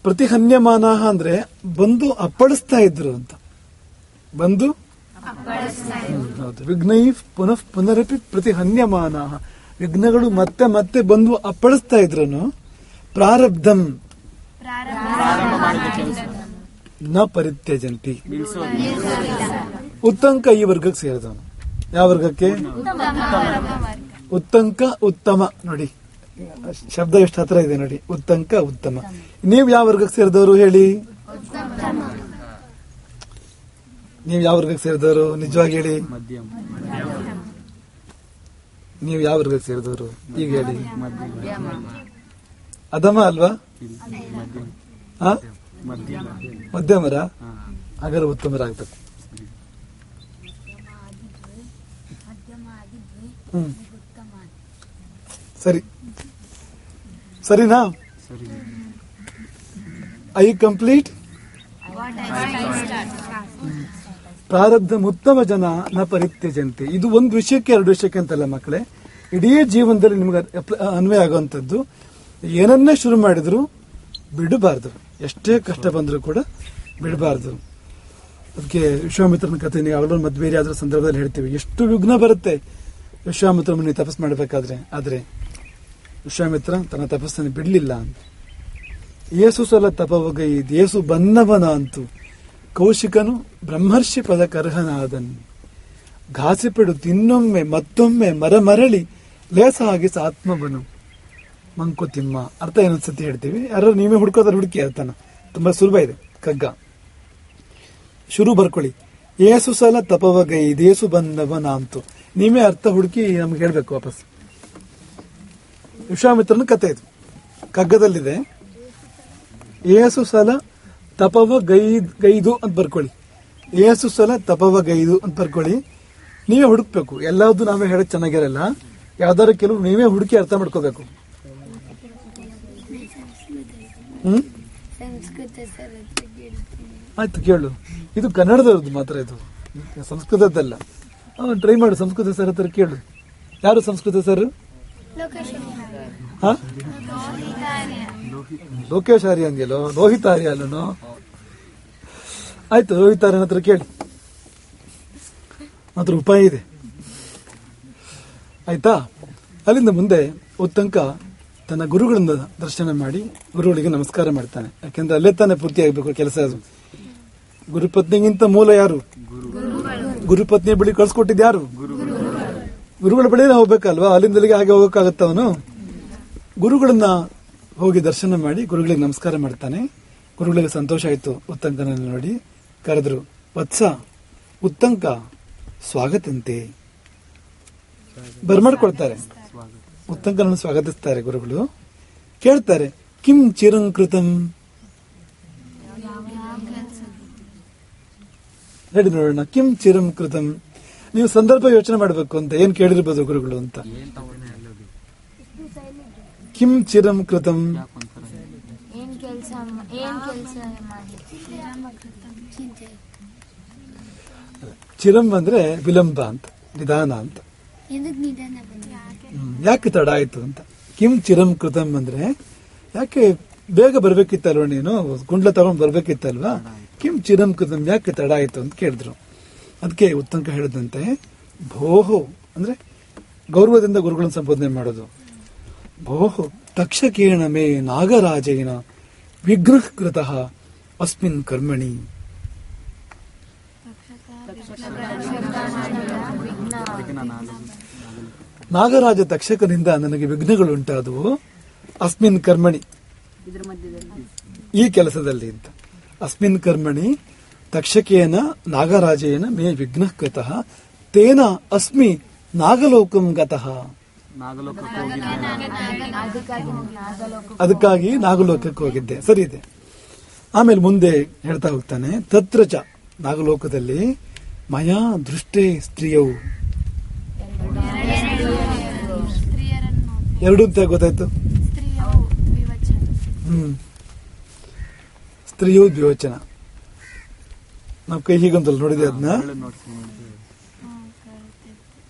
ಪ್ರತಿಹನ್ಯಮಾನಾಃ ಅಂದ್ರೆ ಬಂದು ಅಪ್ಪಳಿಸ್ತಾ ಇದ್ರು ಅಂತ. ಬಂದು ಹೌದು. ವಿಘ್ನೈಃ ಪುನಃ ಪುನರಪಿ ಪ್ರತಿಹನ್ಯಮಾನಾಃ ವಿಘ್ನಗಳು ಮತ್ತೆ ಮತ್ತೆ ಬಂದು ಅಪ್ಪಳಿಸ್ತಾ ಇದ್ರು. ಪ್ರಾರಬ್ಧಂ ನ ಪರಿತ್ಯಜಂತಿ. ಉತ್ತಂಕ ಈ ವರ್ಗಕ್ಕೆ ಸೇರಿದವನು. ಯಾವ ವರ್ಗಕ್ಕೆ? ಉತ್ತಂಕ ಉತ್ತಮ. ನೋಡಿ ಶಬ್ದ ಎಷ್ಟು ಹತ್ರ ಇದೆ ನೋಡಿ. ಉತ್ತಂಕ ಉತ್ತಮ. ನೀವು ಯಾವ ವರ್ಗಕ್ಕೆ ಸೇರಿದವರು ಹೇಳಿ? ನೀವು ಯಾವ ವರ್ಗಕ್ಕೆ ಸೇರಿದವರು? ನಿಜವಾಗಿ ಹೇಳಿ. ನೀವು ಯಾವ ವರ್ಗಕ್ಕೆ ಸೇರಿದವರು ಈಗ ಹೇಳಿ? ಅಧಮ ಅಲ್ವಾ? ಮಧ್ಯಮರ? ಹಾಗಾದ್ರೆ ಉತ್ತಮರಾಗ್ಬೇಕು. ಸರಿ, ಸರಿನಾ? I complete. ಪ್ರಾರಬ್ಧ ಉತ್ತಮ ಜನ ನ ಪರಿತ್ಯಜಂತಿ. ಇದು ಒಂದು ವಿಷಯಕ್ಕೆ ಎರಡು ವಿಷಯಕ್ಕೆ ಅಂತಲ್ಲ ಮಕ್ಕಳೇ, ಇಡೀ ಜೀವನದಲ್ಲಿ ನಿಮ್ಗೆ ಅನ್ವಯ ಆಗುವಂಥದ್ದು. ಏನನ್ನೇ ಶುರು ಮಾಡಿದ್ರು ಬಿಡಬಾರ್ದು. ಎಷ್ಟೇ ಕಷ್ಟ ಬಂದರೂ ಕೂಡ ಬಿಡಬಾರ್ದು. ಅದಕ್ಕೆ ವಿಶ್ವಾಮಿತ್ರನ ಕಥೆ ನೀವು ಯಾವಾಗಲೂ ಮದ್ವೆ ಆದ್ರ ಸಂದರ್ಭದಲ್ಲಿ ಹೇಳ್ತೀವಿ. ಎಷ್ಟು ವಿಘ್ನ ಬರುತ್ತೆ ವಿಶ್ವಾಮಿತ್ರ ಮುನಿ ತಪಸ್ ಮಾಡಬೇಕಾದ್ರೆ. ಆದ್ರೆ ವಿಶ್ವಾಮಿತ್ರ ತನ್ನ ತಪಸ್ಸನ್ನು ಬಿಡಲಿಲ್ಲ ಅಂತ. ಏಸು ಸಲ ತಪವಗೈದ್ ಏಸು ಬನ್ನವನ ಅಂತು ಕೌಶಿಕನು ಬ್ರಹ್ಮರ್ಷಿ ಪದಕರ್ಹನಾದನು. ಘಾಸಿಪಿಡು ತಿನ್ನೊಮ್ಮೆ ಮತ್ತೊಮ್ಮೆ ಮರಮರಳಿ ಲೇಸಾಗಿಸ ಆತ್ಮವನು ಮಂಕುತಿಮ್ಮ. ಅರ್ಥ ಏನೊಂದ್ಸತಿ ಹೇಳ್ತೀವಿ, ಯಾರು ನೀವೇ ಹುಡ್ಕೋದ್ರೆ ಹುಡುಕಿ ಅರ್ಥನ, ತುಂಬಾ ಸುಲಭ ಇದೆ. ಕಗ್ಗ ಶುರು ಬರ್ಕೊಳ್ಳಿ. ಏಸು ಸಲ ತಪವಗೈದ್ ಏಸು ಬಂದವನ ಅಂತು. ನೀವೇ ಅರ್ಥ ಹುಡುಕಿ ನಮ್ಗೆ ಹೇಳ್ಬೇಕು ವಾಪಸ್. ವಿಶ್ವಾಮಿತ್ರನ ಕಥೆ ಇದು, ಕಗ್ಗದಲ್ಲಿದೆ. ಏಸು ಸಲ ತಪವಗೈದು ಅಂತ ಬರ್ಕೊಳ್ಳಿ. ಏಸು ಸಲ ತಪವಗೈದು ಅಂತ ಬರ್ಕೊಳ್ಳಿ. ನೀವೇ ಹುಡುಕ್ಬೇಕು. ಎಲ್ಲಾದ್ರು ನಾವೇ ಹೇಳಕ್ ಚೆನ್ನಾಗಿರಲ್ಲ, ಯಾವ್ದಾದ್ರು ಕೆಲವು ನೀವೇ ಹುಡುಕಿ ಅರ್ಥ ಮಾಡ್ಕೋಬೇಕು. ಆಯ್ತು ಕೇಳು. ಇದು ಕನ್ನಡದವ್ರದ್ದು ಮಾತ್ರ, ಇದು ಸಂಸ್ಕೃತದ್ದಲ್ಲ. ಟ್ರೈ ಮಾಡು, ಸಂಸ್ಕೃತ ಸರ್ ಹತ್ರ ಕೇಳು. ಯಾರು ಸಂಸ್ಕೃತ ಸರ್? ಲೋಕೇಶಾರ್ಯ ಅಂಗೆಲೋ, ಲೋಹಿತಾರ್ಯ ಅಲ್ಲನೋ. ಆಯ್ತು, ಲೋಹಿತಾರ್ಯನ ಹತ್ರ ಕೇಳಿ, ಮಾತ್ರ ಉಪಾಯ ಇದೆ. ಆಯ್ತಾ? ಅಲ್ಲಿಂದ ಮುಂದೆ ಉತ್ತಂಕ ತನ್ನ ಗುರುಗಳಿಂದ ದರ್ಶನ ಮಾಡಿ ಗುರುಗಳಿಗೆ ನಮಸ್ಕಾರ ಮಾಡ್ತಾನೆ. ಯಾಕೆಂದ್ರೆ ಅಲ್ಲೇ ತಾನೇ ಪೂರ್ತಿ ಆಗ್ಬೇಕು ಕೆಲಸ. ಅದು ಗುರುಪತ್ನಿಗಿಂತ ಮೂಲ ಯಾರು? ಗುರುಪತ್ನಿ ಬಳಿ ಕಳ್ಸಿಕೊಟ್ಟಿದ್ ಯಾರು? ಗುರುಗಳ ಬಳಿನೇ ಹೋಗ್ಬೇಕಲ್ವಾ, ಅಲ್ಲಿಂದಲಿಗೆ ಹಾಗೆ ಹೋಗಕ್ಕಾಗತ್ತ ಅವನು? ಗುರುಗಳನ್ನ ಹೋಗಿ ದರ್ಶನ ಮಾಡಿ ಗುರುಗಳಿಗೆ ನಮಸ್ಕಾರ ಮಾಡ್ತಾನೆ. ಗುರುಗಳಿಗೆ ಸಂತೋಷ ಆಯ್ತು ಉತ್ತಂಕನನ್ನು ನೋಡಿ. ಕರೆದ್ರು, ವತ್ಸ ಉತ್ತಂಕ ಸ್ವಾಗತಂತೆ. ಬರ್ಮಾಡ್ಕೊಳ್ತಾರೆ, ಉತ್ತಂಕನನ್ನು ಸ್ವಾಗತಿಸ್ತಾರೆ ಗುರುಗಳು. ಕೇಳ್ತಾರೆ, ಕಿಂ ಚಿರಂಕೃತಂ, ಹೇಳಿ ನೋಡೋಣ. ಕಿಂ ಚಿರಂ ಕೃತಂ. ನೀವು ಸಂದರ್ಭ ಯೋಚನೆ ಮಾಡಬೇಕು ಅಂತ, ಏನ್ ಕೇಳಿರ್ಬೋದು ಗುರುಗಳು ಅಂತ. ಕಿಂ ಚಿರಂ ಕೃತಂ, ಚಿರಂ ಅಂದ್ರೆ ವಿಳಂಬ ಅಂತ, ನಿಧಾನ ಅಂತ. ಯಾಕೆ ತಡ ಆಯ್ತು ಅಂತ. ಕಿಂ ಚಿರಂ ಕೃತಂ ಅಂದ್ರೆ ಯಾಕೆ ಬೇಗ ಬರ್ಬೇಕಿತ್ತಲ್ವ, ನೀನು ಗುಂಡ್ಲ ತಗೊಂಡ್ ಬರ್ಬೇಕಿತ್ತಲ್ವಾ, ಕಿಂ ಚಿರಂ ಕೃತಂ ಯಾಕೆ ತಡ ಆಯ್ತು ಅಂತ ಕೇಳಿದ್ರು. ಅದಕ್ಕೆ ಉತ್ತಂಕ ಹೇಳಿದಂತೆ, ಭೋಹೋ ಅಂದ್ರೆ ಗೌರವದಿಂದ ಗುರುಗಳನ್ನು ಸಂಬೋಧನೆ ಮಾಡೋದು. ಭೋಹೋ ತಕ್ಷಕೇಣ ಮೇ ನಾಗರಾಜೇನ ವಿಗ್ರಹ ಕೃತಃ ಅಸ್ಮಿನ್ ಕರ್ಮಣಿ. ನಾಗರಾಜ ತಕ್ಷಕನಿಂದ ನನಗೆ ವಿಘ್ನಗಳು ಉಂಟಾದವು. ಅಸ್ಮಿನ್ ಕರ್ಮಣಿ, ಈ ಕೆಲಸದಲ್ಲಿ ಅಂತ. ಅಸ್ಮಿನ್ ಕರ್ಮಣಿ ತಕ್ಷಕೇನ ನಾಗರಾಜೇನ ಮೇ ವಿಘ್ನ ಕೃತಃ ತೇನ ಅಸ್ಮಿ ನಾಗಲೋಕಂ ಗತಃ. ಅದಕ್ಕಾಗಿ ನಾಗಲೋಕಕ್ಕೆ ಹೋಗಿದ್ದೆ. ಸರಿ ಇದೆ. ಆಮೇಲೆ ಮುಂದೆ ಹೇಳ್ತಾ ಹೋಗ್ತಾನೆ, ತತ್ರ ಚ ನಾಗಲೋಕದಲ್ಲಿ ಮಯಾ ದೃಷ್ಟೇ ಸ್ತ್ರೀಯವು. ಎರಡು ಅಂತ ಗೊತ್ತಾಯ್ತು. ಸ್ತ್ರೀಯು ದ್ವಿವಚನ. ನಾವು ಕೈ ಹೀಗಂತಲ್ಲ ನೋಡಿದ್ಯಾ? ಅದನ್ನ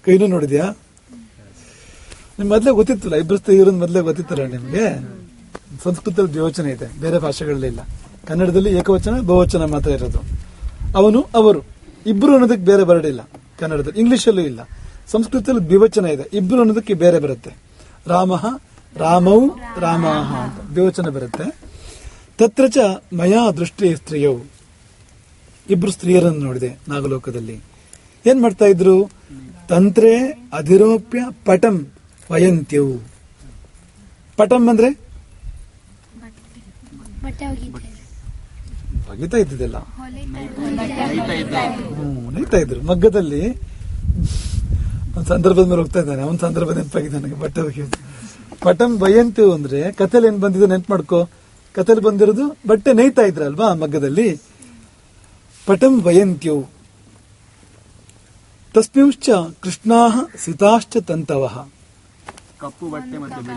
ಕೈನೂ ನೋಡಿದ್ಯಾ? ನಿಮ್ ಮೊದ್ಲೇ ಗೊತ್ತಿತ್ತಲ್ಲ, ಇಬ್ರು ಸ್ತ್ರೀಯರು ಮೊದ್ಲೇ ಗೊತ್ತಿತ್ತಲ್ಲ ನಿಮ್ಗೆ. ಸಂಸ್ಕೃತದಲ್ಲಿ ದ್ವಿವಚನ ಇದೆ, ಬೇರೆ ಭಾಷೆಗಳಲ್ಲಿ ಇಲ್ಲ. ಕನ್ನಡದಲ್ಲಿ ಏಕವಚನ ಬಹುವಚನ ಮಾತ್ರ ಇರೋದು. ಅವನು ಅವರು ಇಬ್ರು ಅನ್ನೋದಕ್ಕೆ ಬೇರೆ ಬರಡಿಲ್ಲ ಕನ್ನಡದಲ್ಲಿ. ಇಂಗ್ಲಿಷಲ್ಲೂ ಇಲ್ಲ. ಸಂಸ್ಕೃತದಲ್ಲಿ ದ್ವಿವಚನ ಇದೆ, ಇಬ್ರು ಅನ್ನೋದಕ್ಕೆ ಬೇರೆ ಬರುತ್ತೆ. ರಾಮಃ ರಾಮೌ ರಾಮಾಹ ಅಂತ ದ್ವಿವಚನ ಬರುತ್ತೆ. ತತ್ರ ಚ ಮಯಾ ದೃಷ್ಟಿ ಸ್ತ್ರೀಯವು, ಇಬ್ರು ಸ್ತ್ರೀಯರನ್ನು ನೋಡಿದೆ ನಾಗಲೋಕದಲ್ಲಿ. ಏನ್ ಮಾಡ್ತಾ ಇದ್ರು? ತಂತ್ರೇ ಅಧಿರೋಪ್ಯ ಪಟಂ ವಯಂತ್ಯವು. ಪಟಂ ಅಂದ್ರೆ ಒಗಿತಾ ಇದ್ದಿದ್ದೆಲ್ಲ, ನೈತಾ ಇದ್ರು ಮಗ್ಗದಲ್ಲಿ. ಒಂದ್ ಸಂದರ್ಭದ ಮೇಲೆ ಹೋಗ್ತಾ ಇದ್ದಾನೆ, ಅವನ್ ಸಂದರ್ಭ ನೆನಪಾಗಿದೆ ನನಗೆ. ಬಟ್ಟೆ ಒಗೆಯೋದು. ಪಟಂ ವಯಂತ್ಯವು ಅಂದ್ರೆ ಕಥೆಲಿ ಏನ್ ಬಂದಿದೆ ನೆನ್ಪು ಮಾಡ್ಕೋ. ಕಥೆಲಿ ಬಂದಿರೋದು ಬಟ್ಟೆ ನೇಯ್ತಾ ಇದ್ರಲ್ವಾ ಮಗ್ಗದಲ್ಲಿ. ಪಟಂ ವಯಂತ್ಯವು ತಸ್ಮಿಂಶ್ಚ ಕೃಷ್ಣಾಹ ಸಿತಾಶ್ಚ ತಂತವಃ. ಕಪ್ಪು ಬಟ್ಟೆ ಮತ್ತು ಬಿಳಿ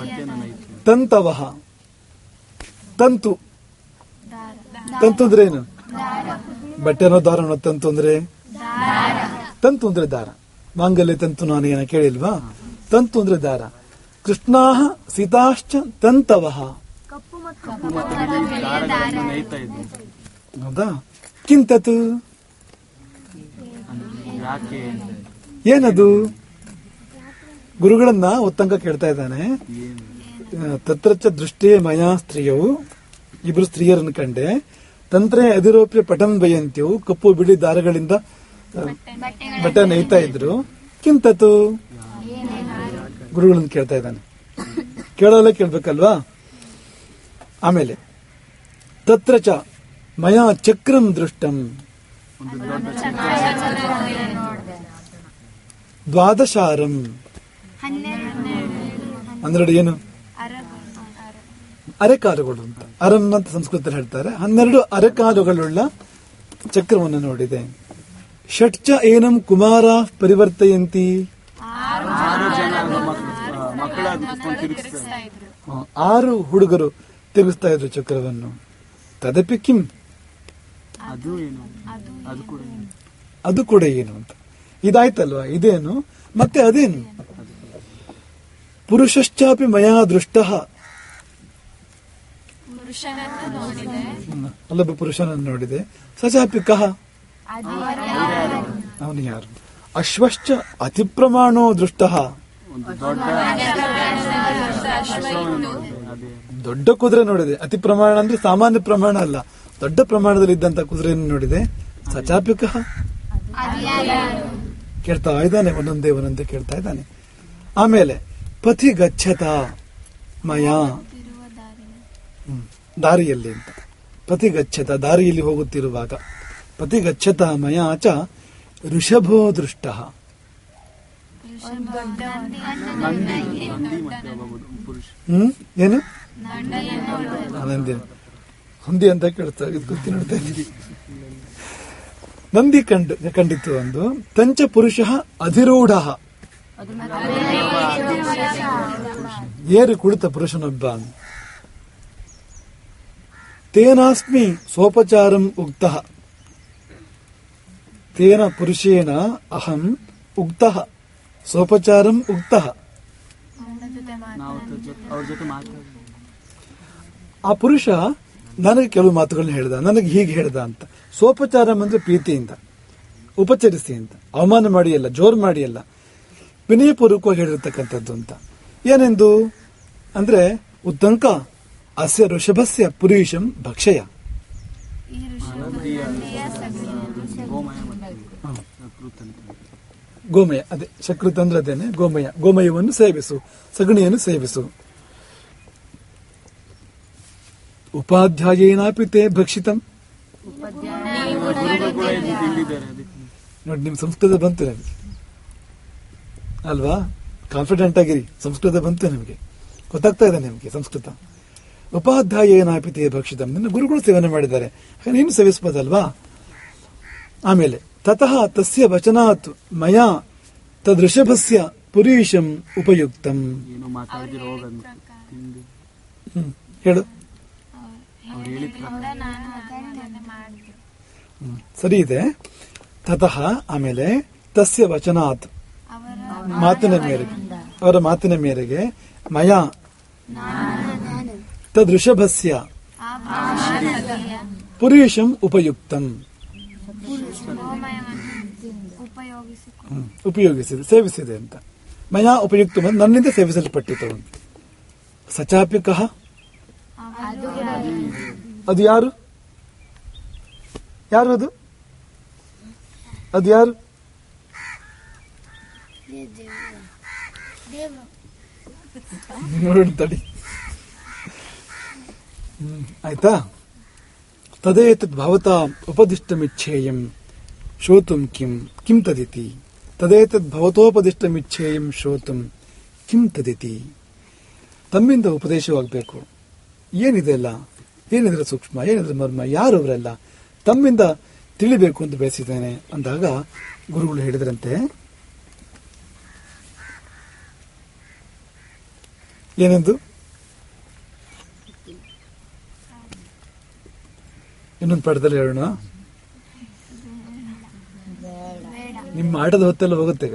ಬಟ್ಟೆಯನ್ನು ನೈತಾರೆ. ತಂತವಃ, ತಂತು. ತಂತು ಅಂದ್ರೆ ಏನು? ಬಟ್ಟೆನೋ ದಾರನೋ. ತಂತು ಅಂದ್ರೆ ತಂತು ಅಂದ್ರೆ ದಾರ. ಮಾಂಗಲ್ಯ ತಂತು ನಾನು ಏನ ಕೇಳಿಲ್ವಾ? ತಂತು ಅಂದ್ರೆ ದಾರ. ಕೃಷ್ಣಾಹ ಸಿತಾಶ್ಚ ತಂತವಃ. ಹೌದಾ? ಕಿಂತತು ಏನದು? ಗುರುಗಳನ್ನ ಉತ್ತಂಕ ಕೇಳ್ತಾ ಇದ್ದಾನೆ. ತತ್ರಚ ದೃಷ್ಟೇ ಮಯಾ ಸ್ತ್ರೀಯವು, ಇಬ್ರು ಸ್ತ್ರೀಯರನ್ನು ಕಂಡೆ. ತಂತ್ರೇ ಅಧಿರೋಪ್ಯ ಪಟನ್ ಬಯಂತ್ಯವು, ಕಪ್ಪು ಬಿಳಿ ದಾರಗಳಿಂದ ಬಟ್ಟೆ ನೇಯ್ತಾ ಇದ್ರು. ಕಿಂತತು, ಗುರುಗಳನ್ನು ಕೇಳ್ತಾ ಇದ್ದಾನೆ. ಕೇಳೋಲ್ಲ ಕೇಳ್ಬೇಕಲ್ವಾ. ಆಮೇಲೆ ತತ್ರಚ ಮಯಾ ಚಕ್ರಂ ದೃಷ್ಟಂ ದ್ವಾದಶಾರಂ, 12 ಏನು ಅರೆಕಾಲುಗಳು ಅಂತ ಅರಂ ಅಂತ ಸಂಸ್ಕೃತದಲ್ಲಿ ಹೇಳ್ತಾರೆ. 12 ಅರೆಕಾಲುಗಳುಳ್ಳ ಚಕ್ರವನ್ನು ನೋಡಿದೆ. ಷಟ್ಚ ಏನಂ ಕುಮಾರ ಪರಿವರ್ತಯಂತಿ, 6 ಹುಡುಗರು ತಿರುಗಿಸ್ತಾ ಇದ್ರು ಚಕ್ರವನ್ನು. ತದಪಿ ಕಿಂ, ಅದು ಕೂಡ ಏನು ಅಂತ. ಇದಾಯ್ತಲ್ವಾ, ಇದೇನು ಮತ್ತೆ ಅದೇನು. ಪುರುಷಶ್ಚಾಪಿ ಮಯಾ ದೃಷ್ಟ, ಅಲ್ಲೊಬ್ಬ ಪುರುಷನನ್ನು ನೋಡಿದೆ. ಸಚಾಪಿ ಕಹ, ಅವನು ಯಾರು. ಅಶ್ವಶ್ಚ ಅತಿ ಪ್ರಮಾಣೋ ದೃಷ್ಟ, ದೊಡ್ಡ ಕುದುರೆ ನೋಡಿದೆ. ಅತಿ ಪ್ರಮಾಣ ಅಂದ್ರೆ ಸಾಮಾನ್ಯ ಪ್ರಮಾಣ ಅಲ್ಲ, ದೊಡ್ಡ ಪ್ರಮಾಣದಲ್ಲಿ ಇದ್ದಂತ ಕುದುರೆಯನ್ನು ನೋಡಿದೆ. ಸಚಾಪಿ ಕಹ, ಕೇಳ್ತಾ ಇದ್ದಾನೆ, ಒಂದೊಂದೇ ಕೇಳ್ತಾ ಇದ್ದಾನೆ. ಆಮೇಲೆ ಪಥಿ ಗಚ್ಚತ ಮಯಾ, ದಾರಿಯಲ್ಲಿ ಅಂತ. ಪಥಿ ಗಚ್ಚತ, ದಾರಿಯಲ್ಲಿ ಹೋಗುತ್ತಿರುವಾಗ. ಪಥಿ ಗಚ್ಚತ ಮಯಾ ಚ ಋಷಭೋ ದೃಷ್ಟ, ಏನು ಹೊಂದಿ ಅಂತ ಕೇಳ್ತಾ ಗೊತ್ತಿ ನೋಡ್ತಾ ಇದ್ದೀನಿ. ನಂದಿ ಕಂಡಿತ್ತು ಒಂದು. ತಂಚ ಪುರುಷ ಅಧಿರೂಢ, ಏರಿ ಕುಳಿತ ಪುರುಷನೊಬ್ಬ. ತೇನಾಸ್ಮಿ ಸೋಪಚಾರಂ ಉಕ್ತ, ತೇನ ಪುರುಷೇನ ಅಹಂ ಉಕ್ತ ಸೋಪಚಾರಂ ಉಕ್ತ. ಆ ಪುರುಷ ನನಗೆ ಕೆಲವು ಮಾತುಗಳನ್ನ ಹೇಳ್ದ, ನನಗೆ ಹೀಗೆ ಹೇಳ್ದ ಅಂತ. ಸೋಪಚಾರಂ ಅಂದ್ರೆ ಪ್ರೀತಿಯಿಂದ, ಉಪಚರಿಸಿ ಅಂತ, ಅವಮಾನ ಮಾಡಿ ಅಲ್ಲ, ಜೋರ್ ಮಾಡಿ ಅಲ್ಲ, ವಿನಯಪೂರ್ವಕವಾಗಿ ಹೇಳಿರ್ತಕ್ಕಂಥದ್ದು ಅಂತ. ಏನೆಂದು ಅಂದ್ರೆ ಉತ್ತಂಕ ಅಸ್ಯ ಋಷಭಸ್ಯ ಪುರುಷಂ ಭಕ್ಷಯ. ಗೋಮಯ, ಅದೇ ಶಕೃತ್ ಅಂದ್ರೆ ಅದೇನೆ ಗೋಮಯ. ಗೋಮಯವನ್ನು ಸೇವಿಸು, ಸಗಣಿಯನ್ನು ಸೇವಿಸು. ಉಪಾಧ್ಯಾಯೇನಾಪಿ ತೇ ಭಕ್ಷಿತಂ. ನೋಡಿ, ನಿಮ್ ಸಂಸ್ಕೃತ ಬಂತು ನಮಗೆ ಅಲ್ವಾ. ಕಾನ್ಫಿಡೆಂಟ್ ಆಗಿರಿ, ಸಂಸ್ಕೃತ ಬಂತು ನಿಮಗೆ, ಗೊತ್ತಾಗ್ತಾ ಇದೆ ನಿಮಗೆ ಸಂಸ್ಕೃತ. ಉಪಾಧ್ಯಾಯೇನಾಪಿ ತೇ ಭಕ್ಷಿತಂ, ನಿನ್ನ ಗುರುಗಳು ಸೇವನೆ ಮಾಡಿದ್ದಾರೆ, ನೀನು ಸೇವಿಸಬಹುದಲ್ವಾ. ಆಮೇಲೆ ತತಃ ತಸ್ಯ ವಚನಾತ್ ಮಯಾ ತದೃಷಭಸ್ಯ ಪುರೀಶಂ ಉಪಯುಕ್ತಂ. ಹೇಳು. ಸರಿ ಇದೆ. ತತಃ ಆಮೇಲೆ ತಸ್ಯ ವಚನಾತ್, ಮಾತಿನ ಮೇರೆಗೆ, ಅವರ ಮಾತಿನ ಮೇರೆಗೆ, ಮಯಾ ತದೃಷಭಸ್ಯ ಪುರೀಶಂ ಉಪಯುಕ್ತಂ, ಉಪಯೋಗಿಸಿದೆ, ಸೇವಿಸಿದೆ ಅಂತ. ಮಯಾ ಉಪಯುಕ್ತ, ನನ್ನಿಂದ ಸೇವಿಸಲ್ಪಟ್ಟಿತು. ಸಚಾಪಿ ಕಹ, ಅದು ಯಾರು? ಯಾರು ಅದು? ಅದು ಯಾರು? ನೋಡಿ ತಡಿ. ಆಯ್ತಾ. ತದೇತದ್ ಭವತಾ ಉಪದಿಷ್ಟಮಿಚ್ಛೇಯಂ ಶ್ರೋತುಂ ಕಿಂ ತದಿತಿ. ತದೇತದ್ ಭವತೋಪದಿಷ್ಟಮಿಚ್ಛೇಯಂ ಶ್ರೋತುಂ ಕಿಂ ತದಿತಿ. ತಮ್ಮಿಂದ ಉಪದೇಶವಾಗಬೇಕು. ಏನಿದೆಲ್ಲ, ಏನಿದ್ರ ಸೂಕ್ಷ್ಮ, ಏನಿದ್ರ ಮರ್ಮ, ಯಾರು ಅವರೆಲ್ಲ, ತಮ್ಮಿಂದ ತಿಳಿಬೇಕು ಅಂತ ಬಯಸಿದ್ದೇನೆ ಅಂದಾಗ ಗುರುಗಳು ಹೇಳಿದ್ರಂತೆ, ಏನೆಂದು ಇನ್ನೊಂದು ಪಾಠದಲ್ಲಿ ಹೇಳೋಣ. ನಿಮ್ಮ ಆಟದ ಹೊತ್ತೆಲ್ಲ ಹೋಗುತ್ತೆ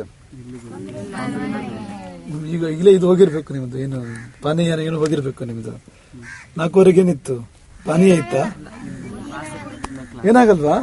ಈಗ ಈಗಲೇ ಇದು ಹೋಗಿರ್ಬೇಕು ನಿಮ್ದು. ಏನು ಪಾನೀಯ ಏನು ಹೋಗಿರ್ಬೇಕು ನಿಮ್ದು. 4:15 ಏನಿತ್ತು ಪಾನೀಯ ಇತ್ತಾ? ಏನಾಗಲ್ವಾ?